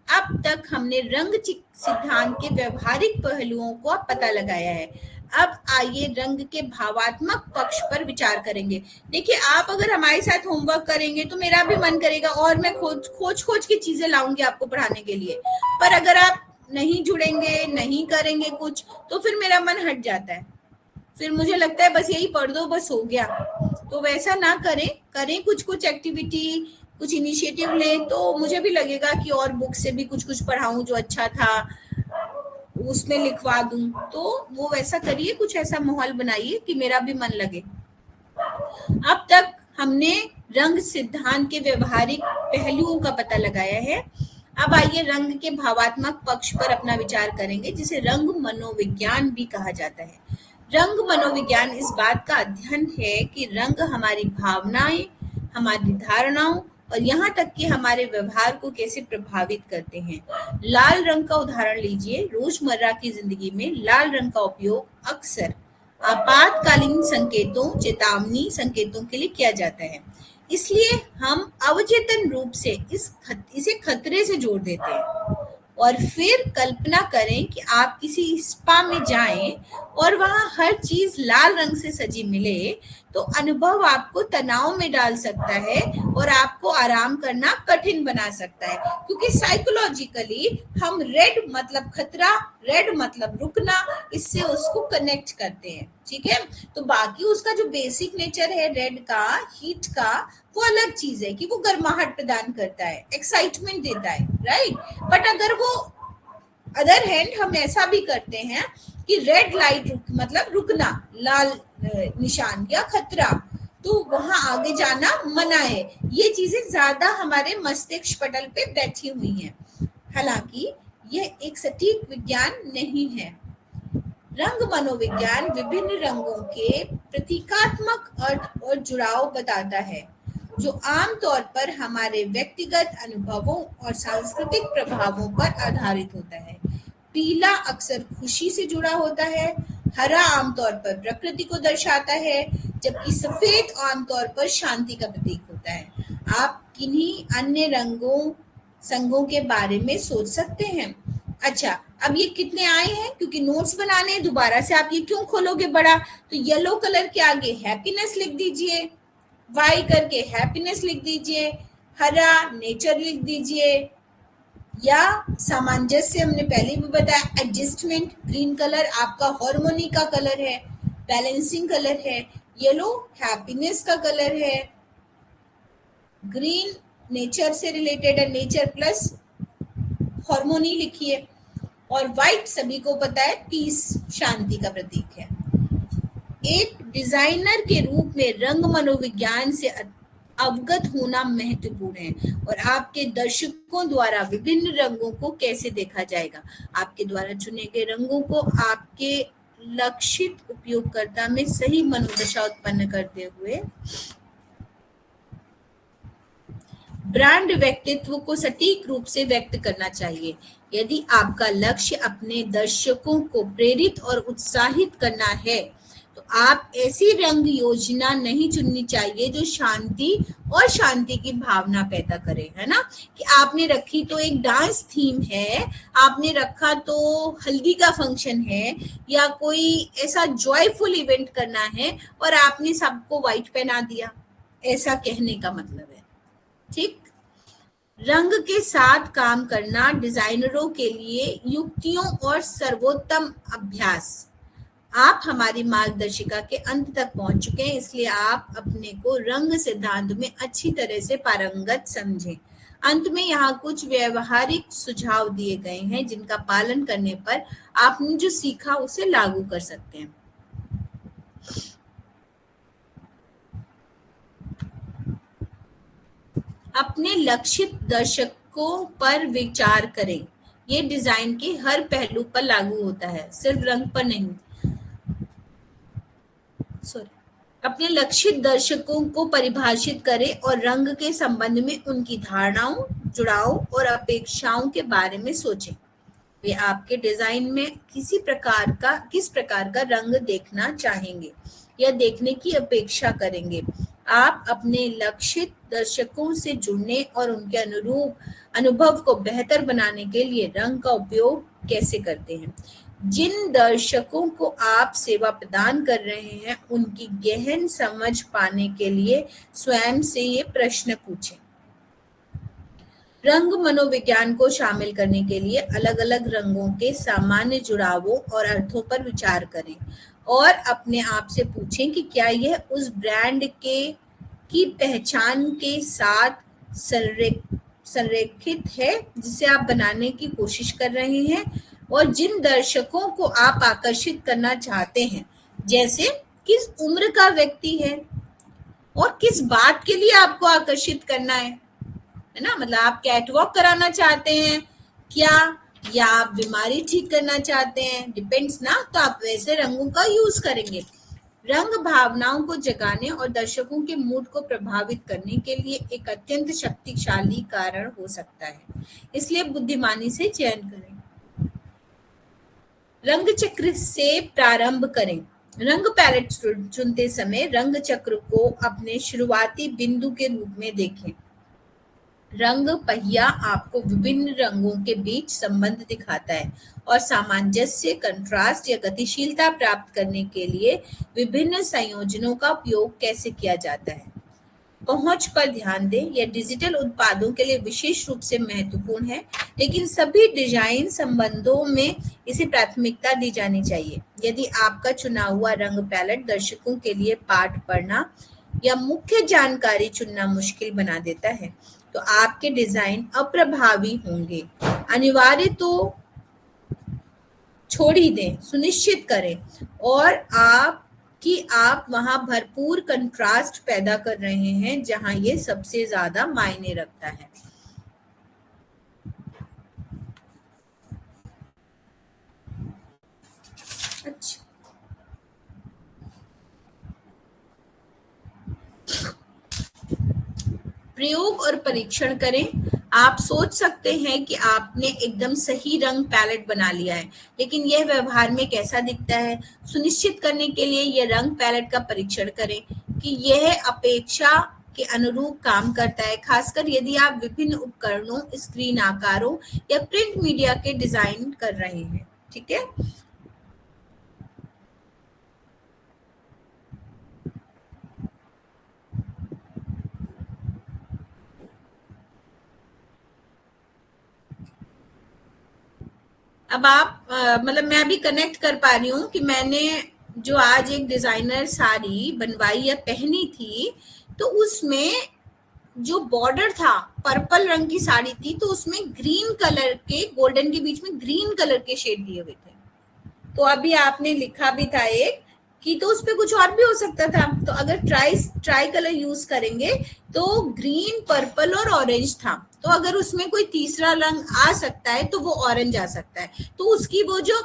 अब तक हमने रंग सिद्धांत के व्यवहारिक पहलुओं को पता लगाया है। अब आइए रंग के भावात्मक पक्ष पर विचार करेंगे। देखिए, आप अगर हमारे साथ होमवर्क करेंगे तो मेरा भी मन करेगा और मैं खोज की चीजें लाऊंगी आपको पढ़ाने के लिए, पर अगर आप नहीं जुड़ेंगे, नहीं करेंगे कुछ, तो फिर मेरा मन हट जाता है, फिर मुझे लगता है बस यही पढ़ दो, बस हो गया। तो वैसा ना करें, करें कुछ एक्टिविटी, कुछ इनिशिएटिव लें, तो मुझे भी लगेगा कि और बुक से भी कुछ पढ़ाऊं जो अच्छा था उसमें लिखवा दूं। तो वो वैसा करिए, कुछ ऐसा माहौल बनाइए कि मेरा भी मन लगे। अब तक हमने रंग सिद्धांत के व्यवहारिक पहलुओं का पता लगाया है। अब आइए रंग के भावात्मक पक्ष पर अपना विचार करेंगे, जिसे रंग मनोविज्ञान भी कहा जाता है। रंग मनोविज्ञान इस बात का अध्ययन है कि रंग हमारी भावनाएं, हमारी धारणाओं और यहाँ तक कि हमारे व्यवहार को कैसे प्रभावित करते हैं। लाल रंग का उदाहरण लीजिए। रोजमर्रा की जिंदगी में लाल रंग का उपयोग अक्सर आपातकालीन संकेतों, चेतावनी संकेतों के लिए किया जाता है। इसलिए हम अवचेतन रूप से इसे खतरे से जोड़ देते हैं। और फिर कल्पना करें कि आप किसी स्पा में जाएं और वहां हर चीज लाल रंग से सजी मिले, तो अनुभव आपको तनाव में डाल सकता है और आपको आराम करना कठिन बना सकता है, क्योंकि साइकोलॉजिकली हम रेड मतलब खतरा, रेड मतलब रुकना, इससे उसको कनेक्ट करते हैं। ठीक है, तो बाकी उसका जो बेसिक नेचर है रेड का, हीट का, वो अलग चीज है कि वो गर्माहट प्रदान करता है, एक्साइटमेंट देता है, राइट। बट अगर वो अदर हैंड हम ऐसा भी करते हैं कि रेड लाइट मतलब रुकना, लाल निशान या खतरा, तो वहां आगे जाना मना है। ये चीजें ज्यादा हमारे मस्तिष्क पटल पे बैठी हुई हैं, हालांकि यह एक सटीक विज्ञान नहीं है। रंग मनोविज्ञान विभिन्न रंगों के प्रतीकात्मक अर्थ और जुड़ाव बताता है, जो आमतौर पर हमारे व्यक्तिगत अनुभवों और सांस्कृतिक प्रभावों पर आधारित होता है। पीला अक्सर खुशी से जुड़ा होता है, हरा आमतौर पर प्रकृति को दर्शाता है, जबकि सफेद आमतौर पर शांति का प्रतीक होता है। आप किन्हीं अन्य संगों के बारे में सोच सकते हैं। अच्छा, अब ये कितने आए हैं, क्योंकि नोट्स बनाने हैं, दोबारा से आप ये क्यों खोलोगे बड़ा, तो येलो कलर के आगे हैप्पीनेस लिख दीजिए, वाई करके हैप्पीनेस लिख दीजिए, हरा नेचर लिख दीजिए, या सामंजस्य हमने पहले भी बताया, एडजस्टमेंट, ग्रीन कलर आपका हार्मोनी का कलर है, बैलेंसिंग कलर है, येलो हैप्पीनेस का कलर है, ग्रीन नेचर से रिलेटेड है, नेचर प्लस हार्मोनी लिखिए, और व्हाइट सभी को पता है पीस, शांति का प्रतीक है। एक डिजाइनर के रूप में रंग मनोविज्ञान से अवगत होना महत्वपूर्ण है, और आपके दर्शकों द्वारा विभिन्न रंगों को कैसे देखा जाएगा। आपके द्वारा चुने गए रंगों को आपके लक्षित उपयोगकर्ता में सही मनोदशा उत्पन्न करते हुए ब्रांड व्यक्तित्व को सटीक रूप से व्यक्त करना चाहिए। यदि आपका लक्ष्य अपने दर्शकों को प्रेरित और उत्साहित करना है, तो आप ऐसी रंग योजना नहीं चुननी चाहिए जो शांति की भावना पैदा करे, है ना। कि आपने रखी तो एक डांस थीम है, आपने रखा तो हल्दी का फंक्शन है, या कोई ऐसा जॉयफुल इवेंट करना है और आपने सबको व्हाइट पहना दिया, ऐसा कहने का मतलब है। ठीक, रंग के साथ काम करना डिजाइनरों के लिए युक्तियों और सर्वोत्तम अभ्यास। आप हमारी मार्गदर्शिका के अंत तक पहुंच चुके हैं, इसलिए आप अपने को रंग सिद्धांत में अच्छी तरह से पारंगत समझें। अंत में यहाँ कुछ व्यवहारिक सुझाव दिए गए हैं, जिनका पालन करने पर आपने जो सीखा उसे लागू कर सकते हैं। अपने लक्षित दर्शकों पर विचार करें। ये डिजाइन के हर पहलू पर लागू होता है, सिर्फ रंग पर नहीं। अपने लक्षित दर्शकों को परिभाषित करें और रंग के संबंध में उनकी धारणाओं, जुड़ाव और अपेक्षाओं के बारे में सोचें। वे आपके डिजाइन में किस प्रकार का रंग देखना चाहेंगे या देखने की अपेक्षा करेंगे। आप अपने लक्षित दर्शकों से जुड़ने और उनके अनुरूप अनुभव को बेहतर बनाने के लिए रंग का उपयोग कैसे करते हैं। जिन दर्शकों को आप सेवा प्रदान कर रहे हैं, उनकी गहन समझ पाने के लिए स्वयं से ये प्रश्न पूछें। रंग मनोविज्ञान को शामिल करने के लिए अलग अलग रंगों के सामान्य जुड़ावों और अर्थों पर विचार करें और अपने आप से पूछें कि क्या यह उस ब्रांड की पहचान के साथ संरेखित है जिसे आप बनाने की कोशिश कर रहे हैं, और जिन दर्शकों को आप आकर्षित करना चाहते हैं, जैसे किस उम्र का व्यक्ति है, और किस बात के लिए आपको आकर्षित करना है ना? मतलब आप कैटवॉक कराना चाहते हैं क्या, या आप बीमारी ठीक करना चाहते हैं, डिपेंड्स ना। तो आप वैसे रंगों का यूज करेंगे। रंग भावनाओं को जगाने और दर्शकों के मूड को प्रभावित करने के लिए एक अत्यंत शक्तिशाली कारण हो सकता है, इसलिए बुद्धिमानी से चयन करें। रंग चक्र से प्रारंभ करें। रंग पैलेट चुनते समय रंग चक्र को अपने शुरुआती बिंदु के रूप में देखें। रंग पहिया आपको विभिन्न रंगों के बीच संबंध दिखाता है और सामंजस्य, कंट्रास्ट या गतिशीलता प्राप्त करने के लिए विभिन्न संयोजनों का उपयोग कैसे किया जाता है। पहुंच पर ध्यान दें। यह डिजिटल उत्पादों के लिए विशेष रूप से महत्वपूर्ण है, लेकिन सभी डिजाइन संबंधों में इसे प्राथमिकता दी जानी चाहिए। यदि आपका चुना हुआ रंग पैलेट दर्शकों के लिए पाठ पढ़ना या मुख्य जानकारी चुनना मुश्किल बना देता है, तो आपके डिजाइन अप्रभावी होंगे। अनिवार्य तो छोड़ ही दें, सुनिश्चित करें और आप वहां भरपूर कंट्रास्ट पैदा कर रहे हैं जहां ये सबसे ज्यादा मायने रखता है। अच्छा, प्रयोग और परीक्षण करें। आप सोच सकते हैं कि आपने एकदम सही रंग पैलेट बना लिया है, लेकिन यह व्यवहार में कैसा दिखता है। सुनिश्चित करने के लिए यह रंग पैलेट का परीक्षण करें कि यह अपेक्षा के अनुरूप काम करता है, खासकर यदि आप विभिन्न उपकरणों, स्क्रीन आकारों या प्रिंट मीडिया के डिजाइन कर रहे हैं। ठीक है। अब आप मतलब मैं अभी कनेक्ट कर पा रही हूँ कि मैंने जो आज एक डिजाइनर साड़ी बनवाई या पहनी थी, तो उसमें जो बॉर्डर था पर्पल रंग की साड़ी थी, तो उसमें ग्रीन कलर के, गोल्डन के बीच में ग्रीन कलर के शेड दिए हुए थे। तो अभी आपने लिखा भी था एक कि तो उस पे कुछ और भी हो सकता था। तो अगर ट्राई कलर यूज करेंगे तो ग्रीन, पर्पल और ऑरेंज था। तो अगर उसमें कोई तीसरा रंग आ सकता है तो वो ऑरेंज आ सकता है, तो उसकी वो जो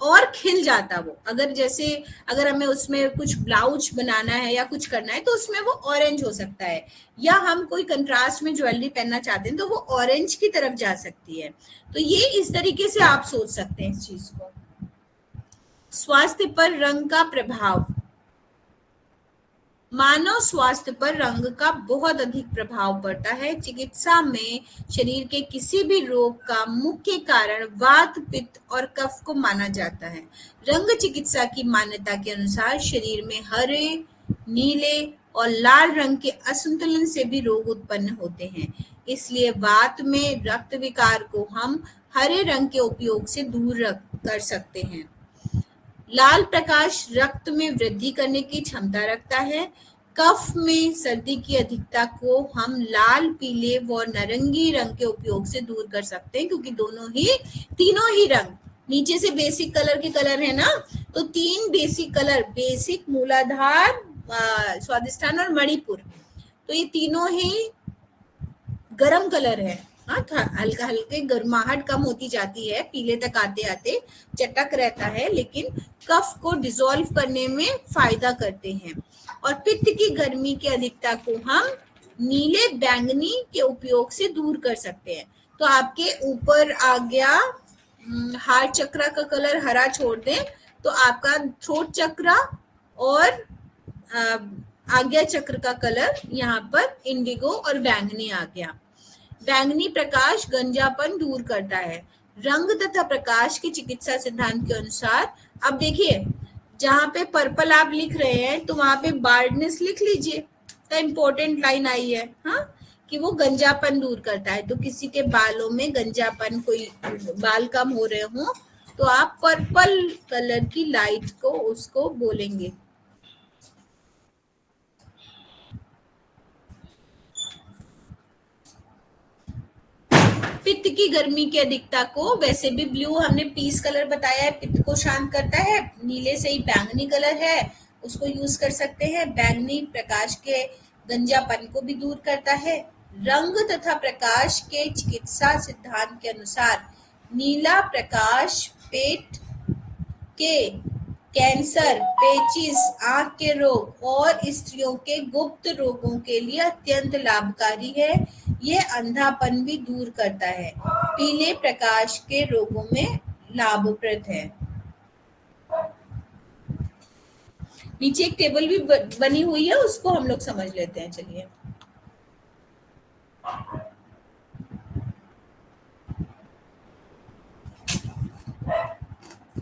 और खिल जाता वो। अगर हमें उसमें कुछ ब्लाउज बनाना है या कुछ करना है तो उसमें वो ऑरेंज हो सकता है, या हम कोई कंट्रास्ट में ज्वेलरी पहनना चाहते हैं तो वो ऑरेंज की तरफ जा सकती है। तो ये इस तरीके से आप सोच सकते हैं इस चीज को। स्वास्थ्य पर रंग का प्रभाव। मानव स्वास्थ्य पर रंग का बहुत अधिक प्रभाव पड़ता है। चिकित्सा में शरीर के किसी भी रोग का मुख्य कारण वात, पित्त और कफ को माना जाता है। रंग चिकित्सा की मान्यता के अनुसार शरीर में हरे, नीले और लाल रंग के असंतुलन से भी रोग उत्पन्न होते हैं। इसलिए वात में रक्त विकार को हम हरे रंग के उपयोग से दूर कर सकते हैं। लाल प्रकाश रक्त में वृद्धि करने की क्षमता रखता है। कफ में सर्दी की अधिकता को हम लाल, पीले व नारंगी रंग के उपयोग से दूर कर सकते हैं, क्योंकि तीनों ही रंग नीचे से बेसिक कलर के कलर है ना, तो 3 बेसिक कलर, बेसिक, मूलाधार, स्वादिष्टान और मणिपुर, तो ये तीनों ही गरम कलर है। हाँ, हल्का हल्के गर्माहट कम होती जाती है, पीले तक आते आते चटक रहता है, लेकिन कफ को डिसॉल्व करने में फायदा करते हैं। और पित्त की गर्मी की अधिकता को हम नीले, बैंगनी के उपयोग से दूर कर सकते हैं। तो आपके ऊपर आ गया हार्ट चक्र का कलर हरा छोड़ दें, तो आपका थ्रोट चक्र और आज्ञा चक्र का कलर यहाँ पर इंडिगो और बैंगनी आ गया। बैंगनी प्रकाश गंजापन दूर करता है। रंग तथा प्रकाश के चिकित्सा सिद्धांत के अनुसार, अब देखिए जहां पे पर्पल आप लिख रहे हैं तो वहां पे बार्डनेस लिख लीजिए, तो इम्पोर्टेंट लाइन आई है, हाँ, कि वो गंजापन दूर करता है। तो किसी के बालों में गंजापन, कोई बाल कम हो रहे हो, तो आप पर्पल कलर की लाइट को उसको बोलेंगे। पित्त की गर्मी की अधिकता को, वैसे भी ब्लू हमने पीस कलर बताया है, पित्त को शांत करता है। नीले से ही बैंगनी कलर है, उसको यूज कर सकते हैं। बैंगनी प्रकाश के गंजापन को भी दूर करता है। रंग तथा प्रकाश के चिकित्सा सिद्धांत के अनुसार नीला प्रकाश पेट के कैंसर, पेचिश, आंख के रोग और स्त्रियों के गुप्त रोगों के लिए अत्यंत लाभकारी है। यह अंधापन भी दूर करता है। पीले प्रकाश के रोगों में लाभप्रद है। नीचे एक टेबल भी बनी हुई है, उसको हम लोग समझ लेते हैं। चलिए,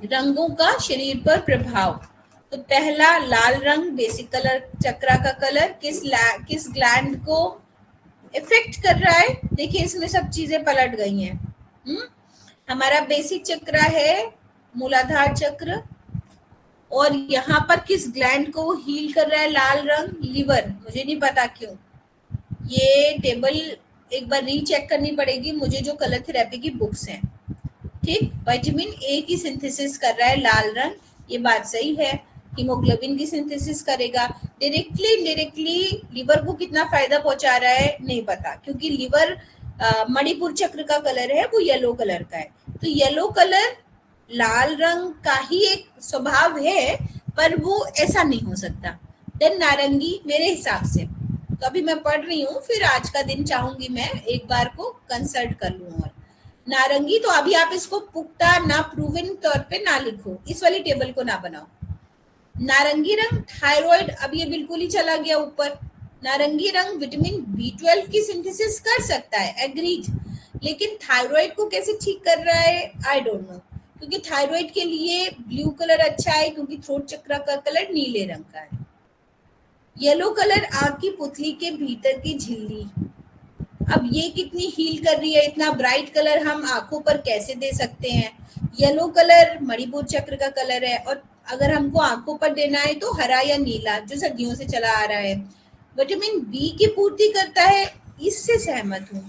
रंगों का शरीर पर प्रभाव। तो पहला लाल रंग बेसिक कलर, चक्रा का कलर, किस ग्लैंड को इफेक्ट कर रहा है? देखिए इसमें सब चीजें पलट गई हैं। हमारा बेसिक चक्रा है मूलाधार चक्र, और यहाँ पर किस ग्लैंड को हील कर रहा है लाल रंग? लिवर। मुझे नहीं पता क्यों, ये टेबल एक बार रीचेक करनी पड़ेगी मुझे, जो कलर थेरेपी की बुक्स हैं। ठीक, विटामिन ए की सिंथेसिस कर रहा है लाल रंग, ये बात सही है। हीमोग्लोबिन की सिंथेसिस करेगा। डायरेक्टली इनडायरेक्टली लिवर को कितना फायदा पहुंचा रहा है नहीं पता, क्योंकि लिवर मणिपुर चक्र का कलर है, वो येलो कलर का है। तो येलो कलर लाल रंग का ही एक स्वभाव है, पर वो ऐसा नहीं हो सकता। देन नारंगी मेरे हिसाब से, तो अभी मैं पढ़ रही हूँ, फिर आज का दिन चाहूंगी मैं एक बार को कंसल्ट कर लूँ। और नारंगी, तो अभी आप इसको पुख्ता ना प्रूवन तौर पे ना लिखो, इस वाली टेबल को ना बनाओ। नारंगी रंग थायराइड, अब ये बिल्कुल ही चला गया ऊपर। नारंगी रंग विटामिन B12 की सिंथेसिस कर सकता है, एग्रीड, लेकिन थायराइड को कैसे ठीक कर रहा है आई डोंट नो, क्योंकि थायराइड के लिए ब्लू कलर अच्छा है, क्योंकि थ्रोट चक्र का कलर नीले रंग का है। येलो कलर आंख की पुतली के भीतर की झिल्ली, अब ये कितनी हील कर रही है, इतना ब्राइट कलर हम आंखों पर कैसे दे सकते हैं? येलो कलर मणिपुर चक्र का कलर है, और अगर हमको आंखों पर देना है तो हरा या नीला, जो सदियों से चला आ रहा है। विटामिन बी की पूर्ति करता है, इससे सहमत हूँ।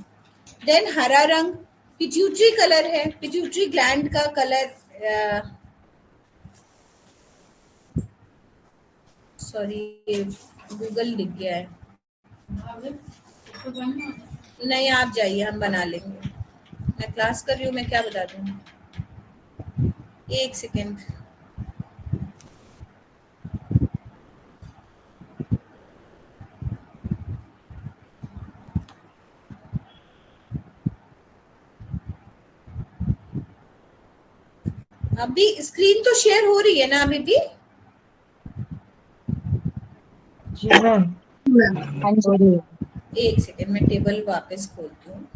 देन हरा रंग पिट्यूटरी कलर है, पिट्यूटरी ग्लैंड का कलर, सॉरी गूगल लिख गया है, नहीं आप जाइए, हम बना लेंगे। मैं क्लास कर रही हूँ, मैं क्या बता दूँ, एक सेकेंड। अभी स्क्रीन तो शेयर हो रही है ना अभी भी? जी मैम, एक सेकेंड, मैं टेबल वापस खोलती हूँ।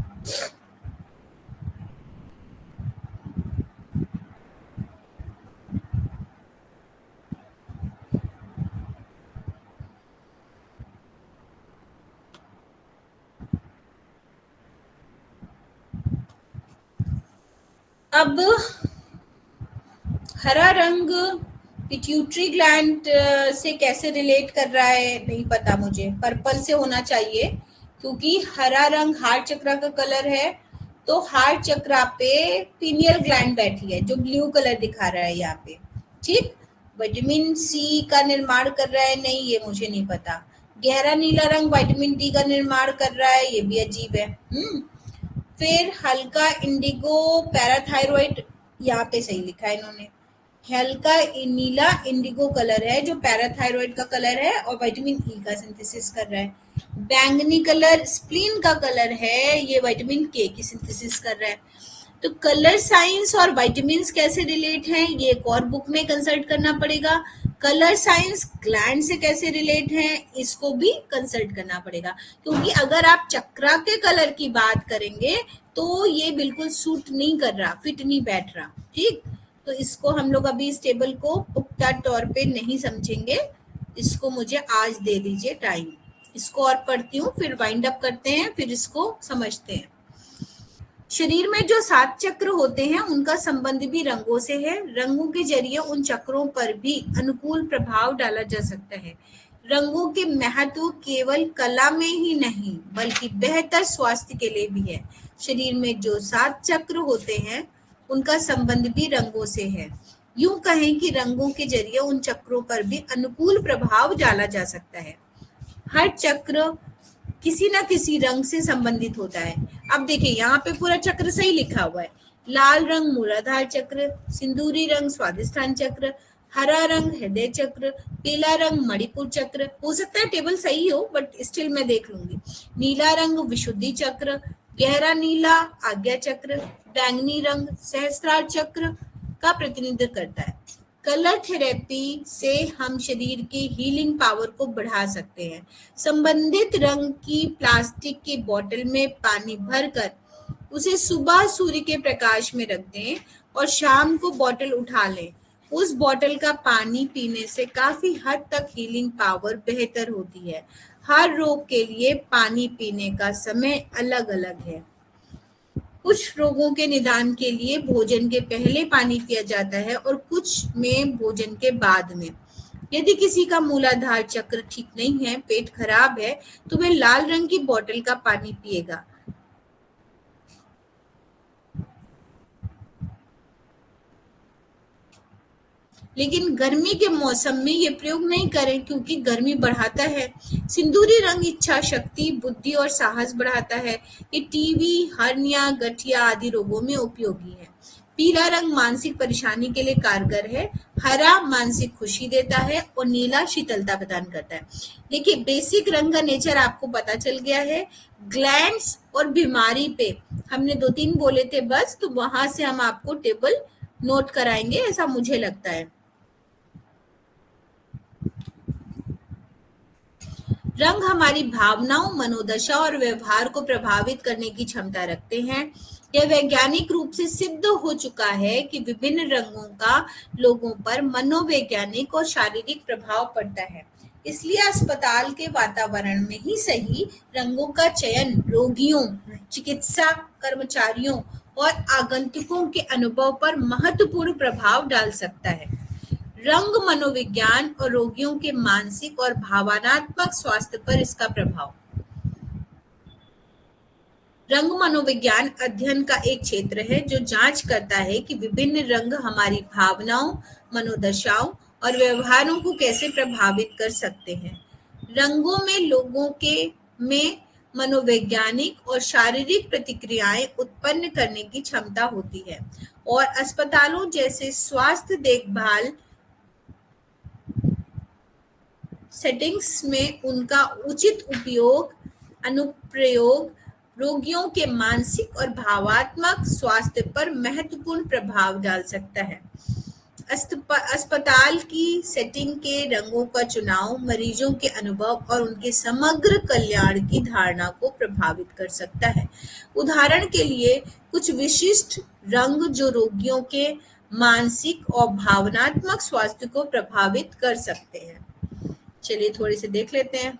अब हरा रंग पिट्यूटरी ग्लैंड से कैसे रिलेट कर रहा है नहीं पता मुझे, पर्पल से होना चाहिए, क्योंकि हरा रंग हार्ट चक्र का कलर है, तो हार्ट चक्र पे पीनियल ग्लैंड बैठी है, जो ब्लू कलर दिखा रहा है यहाँ पे। ठीक, विटामिन सी का निर्माण कर रहा है, नहीं ये मुझे नहीं पता। गहरा नीला रंग विटामिन डी का निर्माण कर रहा है, ये भी अजीब है। फिर हल्का इंडिगो पैराथायरॉइड, यहाँ पे सही लिखा है इन्होंने, हल्का नीला इंडिगो कलर है जो पैराथायरॉइड का कलर है और विटामिन ई का सिंथेसिस कर रहा है। बैंगनी कलर स्प्लीन का कलर है, ये विटामिन के की सिंथेसिस कर रहा है। तो कलर साइंस और विटामिन्स कैसे रिलेट हैं, ये एक और बुक में कंसल्ट करना पड़ेगा। कलर साइंस ग्लैंड से कैसे रिलेट हैं, इसको भी कंसल्ट करना पड़ेगा, क्योंकि अगर आप चक्रा के कलर की बात करेंगे तो ये बिल्कुल सूट नहीं कर रहा, फिट नहीं बैठ रहा। ठीक, तो इसको हम लोग अभी इस टेबल को पुख्ता तौर पे नहीं समझेंगे, इसको मुझे आज दे दीजिए टाइम। इसको और पढ़ती हूँ, फिर वाइंड अप करते हैं, फिर इसको समझते हैं। शरीर में जो 7 चक्र होते हैं उनका संबंध भी रंगों से है। रंगों के जरिए उन चक्रों पर भी अनुकूल प्रभाव डाला जा सकता है। रंगों के महत्व केवल कला में ही नहीं बल्कि बेहतर स्वास्थ्य के लिए भी है। शरीर में जो 7 चक्र होते हैं उनका संबंध भी रंगों से है। यूं कहें कि रंगों के जरिए उन चक्रों पर भी अनुकूल प्रभाव डाला जा सकता है। हर चक्र किसी न किसी रंग से संबंधित होता है। अब देखिए यहाँ पे पूरा चक्र सही लिखा हुआ है। लाल रंग मूलाधार चक्र, सिंदूरी रंग स्वादिष्ठान चक्र, हरा रंग हृदय चक्र, पीला रंग मणिपुर चक्र। हो सकता है टेबल सही हो बट स्टिल मैं देख लूंगी। नीला रंग विशुद्धि चक्र, गहरा नीला आज्ञा चक्र, बैंगनी रंग सहस्त्रार चक्र का प्रतिनिधित्व करता है। कलर थेरेपी से हम शरीर के हीलिंग पावर को बढ़ा सकते हैं। संबंधित रंग की प्लास्टिक की बोतल में पानी भरकर उसे सुबह सूर्य के प्रकाश में रख दें और शाम को बोतल उठा लें। उस बोतल का पानी पीने से काफी हद तक हीलिंग पावर बेहतर होती है। हर रोग के लिए पानी पीने का समय अलग अलग है। कुछ रोगों के निदान के लिए भोजन के पहले पानी पिया जाता है और कुछ में भोजन के बाद में। यदि किसी का मूलाधार चक्र ठीक नहीं है, पेट खराब है, तो वह लाल रंग की बोतल का पानी पिएगा। लेकिन गर्मी के मौसम में ये प्रयोग नहीं करें क्योंकि गर्मी बढ़ाता है। सिंदूरी रंग इच्छा शक्ति, बुद्धि और साहस बढ़ाता है। ये टीबी, हर्निया, गठिया आदि रोगों में उपयोगी है। पीला रंग मानसिक परेशानी के लिए कारगर है। हरा मानसिक खुशी देता है और नीला शीतलता प्रदान करता है। देखिए बेसिक रंग का नेचर आपको पता चल गया है। ग्लैंड्स और बीमारी पे हमने 2-3 बोले थे बस, तो वहां से हम आपको टेबल नोट कराएंगे, ऐसा मुझे लगता है। रंग हमारी भावनाओं, मनोदशा और व्यवहार को प्रभावित करने की क्षमता रखते हैं। यह वैज्ञानिक रूप से सिद्ध हो चुका है कि विभिन्न रंगों का लोगों पर मनोवैज्ञानिक और शारीरिक प्रभाव पड़ता है। इसलिए अस्पताल के वातावरण में ही सही, रंगों का चयन रोगियों, चिकित्सा कर्मचारियों और आगंतुकों के अनुभव पर महत्वपूर्ण प्रभाव डाल सकता है। रंग मनोविज्ञान और रोगियों के मानसिक और भावनात्मक स्वास्थ्य पर इसका प्रभाव। रंग मनोविज्ञान अध्ययन का एक क्षेत्र है जो जांच करता है कि विभिन्न रंग हमारी भावनाओं, मनोदशाओं और व्यवहारों को कैसे प्रभावित कर सकते हैं। रंगों में लोगों के में मनोवैज्ञानिक और शारीरिक प्रतिक्रियाएं उत्पन्न करने की क्षमता होती है और अस्पतालों जैसे स्वास्थ्य देखभाल सेटिंग्स में उनका उचित उपयोग, अनुप्रयोग रोगियों के मानसिक और भावनात्मक स्वास्थ्य पर महत्वपूर्ण प्रभाव डाल सकता है। अस्पताल की सेटिंग के रंगों का चुनाव मरीजों के अनुभव और उनके समग्र कल्याण की धारणा को प्रभावित कर सकता है। उदाहरण के लिए कुछ विशिष्ट रंग जो रोगियों के मानसिक और भावनात्मक स्वास्थ्य को प्रभावित कर सकते हैं। चलिए थोड़ी से देख लेते हैं।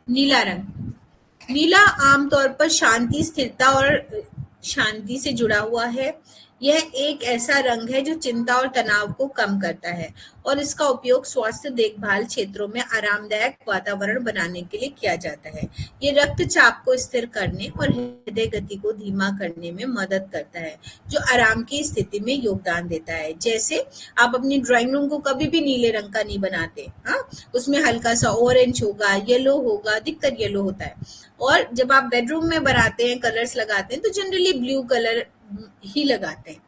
नीला रंग। नीला आमतौर पर शांति, स्थिरता और शांति से जुड़ा हुआ है। यह एक ऐसा रंग है जो चिंता और तनाव को कम करता है और इसका उपयोग स्वास्थ्य देखभाल क्षेत्रों में आरामदायक वातावरण बनाने के लिए किया जाता है। ये रक्तचाप को स्थिर करने और हृदय गति को धीमा करने में मदद करता है, जो आराम की स्थिति में योगदान देता है। जैसे आप अपनी ड्राइंग रूम को कभी भी नीले रंग का नहीं बनाते, हाँ, उसमें हल्का सा ऑरेंज होगा, येलो होगा, अधिकतर येलो होता है। और जब आप बेडरूम में बनाते हैं, कलर्स लगाते हैं, तो जनरली ब्लू कलर ही लगाते हैं।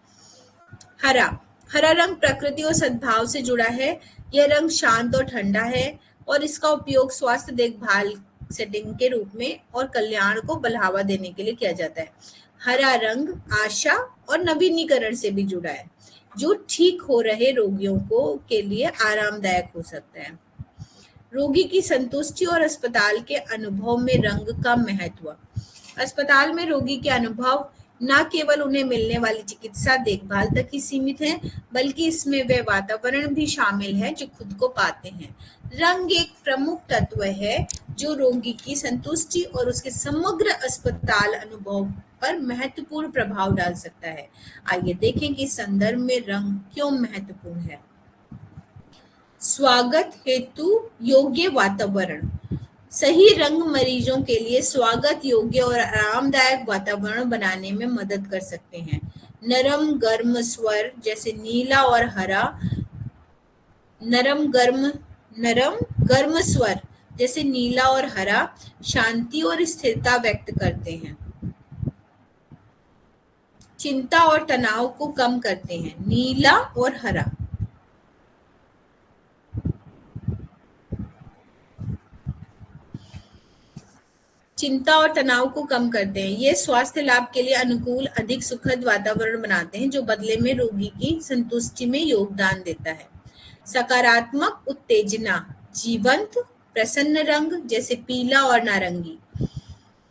हरा। हरा रंग प्रकृति और सद्भाव से जुड़ा है। यह रंग शांत और ठंडा है और इसका उपयोग स्वास्थ्य देखभाल सेटिंग के रूप में और कल्याण को बढ़ावा देने के लिए किया जाता है। हरा रंग आशा और नवीनीकरण से भी जुड़ा है, जो ठीक हो रहे रोगियों को के लिए आरामदायक हो सकता है। रोगी की संतुष्टि और अस्पताल के अनुभव में रंग का महत्व। अस्पताल में रोगी के अनुभव न केवल उन्हें मिलने वाली चिकित्सा देखभाल तक ही सीमित है, बल्कि इसमें वह वातावरण भी शामिल है जो खुद को पाते हैं। रंग एक प्रमुख तत्व है जो रोगी की संतुष्टि और उसके समग्र अस्पताल अनुभव पर महत्वपूर्ण प्रभाव डाल सकता है। आइए देखें कि इस संदर्भ में रंग क्यों महत्वपूर्ण है। स्वागत हेतु योग्य वातावरण। सही रंग मरीजों के लिए स्वागत योग्य और आरामदायक वातावरण बनाने में मदद कर सकते हैं। नरम गर्म स्वर जैसे नीला और हरा, नरम गर्म स्वर जैसे नीला और हरा शांति और स्थिरता व्यक्त करते हैं। चिंता और तनाव को कम करते हैं। नीला और हरा चिंता और तनाव को कम करते हैं। ये स्वास्थ्य लाभ के लिए अनुकूल, अधिक सुखद वातावरण बनाते हैं, जो बदले में रोगी की संतुष्टि में योगदान देता है। सकारात्मक उत्तेजना। जीवंत, प्रसन्न रंग जैसे पीला और नारंगी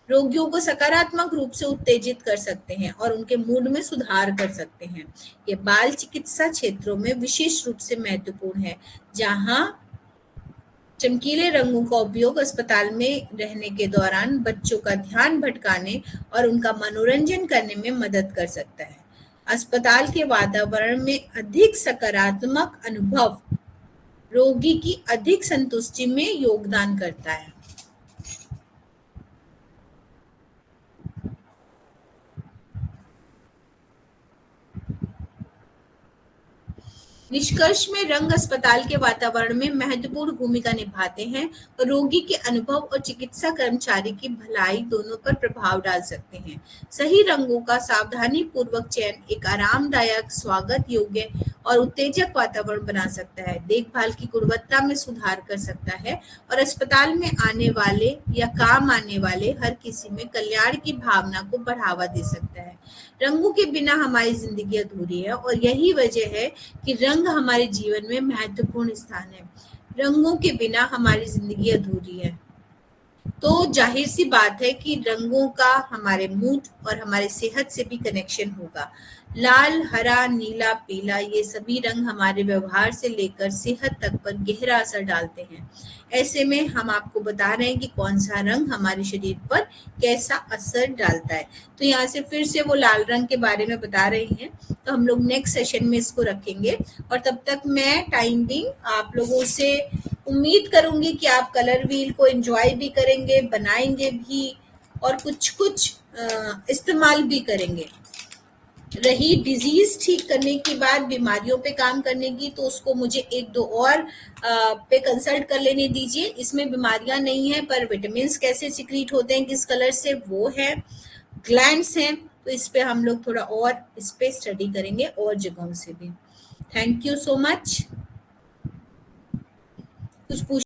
रोगियों को सकारात्मक रूप से उत्तेजित कर सकते हैं और उनके मूड में सुधार कर सकते हैं। ये बाल चिकित्सा क्षेत्रों में विशेष रूप से महत्वपूर्ण है, जहां चमकीले रंगों का उपयोग अस्पताल में रहने के दौरान बच्चों का ध्यान भटकाने और उनका मनोरंजन करने में मदद कर सकता है। अस्पताल के वातावरण में अधिक सकारात्मक अनुभव रोगी की अधिक संतुष्टि में योगदान करता है। निष्कर्ष में रंग अस्पताल के वातावरण में महत्वपूर्ण भूमिका निभाते हैं और रोगी के अनुभव और चिकित्सा कर्मचारी की भलाई दोनों पर प्रभाव डाल सकते हैं। सही रंगों का सावधानी पूर्वक चयन एक आरामदायक, स्वागत योग्य और उत्तेजक वातावरण बना सकता है, देखभाल की गुणवत्ता में सुधार कर सकता है और अस्पताल में आने वाले या काम आने वाले हर किसी में कल्याण की भावना को बढ़ावा दे सकता है। रंगों के बिना हमारी जिंदगी अधूरी है और यही वजह है कि रंग हमारे जीवन में महत्वपूर्ण स्थान है। रंगों के बिना हमारी जिंदगी अधूरी है। तो जाहिर सी बात है कि रंगों का हमारे मूड और हमारे सेहत से भी कनेक्शन होगा। लाल, हरा, नीला, पीला ये सभी रंग हमारे व्यवहार से लेकर सेहत तक पर गहरा असर डालते हैं। ऐसे में हम आपको बता रहे हैं कि कौन सा रंग हमारे शरीर पर कैसा असर डालता है। तो यहाँ से फिर से वो लाल रंग के बारे में बता रही हैं, तो हम लोग नेक्स्ट सेशन में इसको रखेंगे और तब तक मैं टाइम बिंग आप लोगों से उम्मीद करूंगी कि आप कलर व्हील को एंजॉय भी करेंगे, बनाएंगे भी और कुछ इस्तेमाल भी करेंगे। रही डिजीज ठीक करने की बात, बीमारियों पे काम करने की, तो उसको मुझे एक दो और पे कंसल्ट कर लेने दीजिए। इसमें बीमारियां नहीं है, पर विटामिन कैसे सिक्रीट होते हैं, किस कलर से, वो है, ग्लैंड्स हैं, तो इस पे हम लोग थोड़ा और इस पे स्टडी करेंगे और जगहों से भी। Thank you so much. कुछ पूछ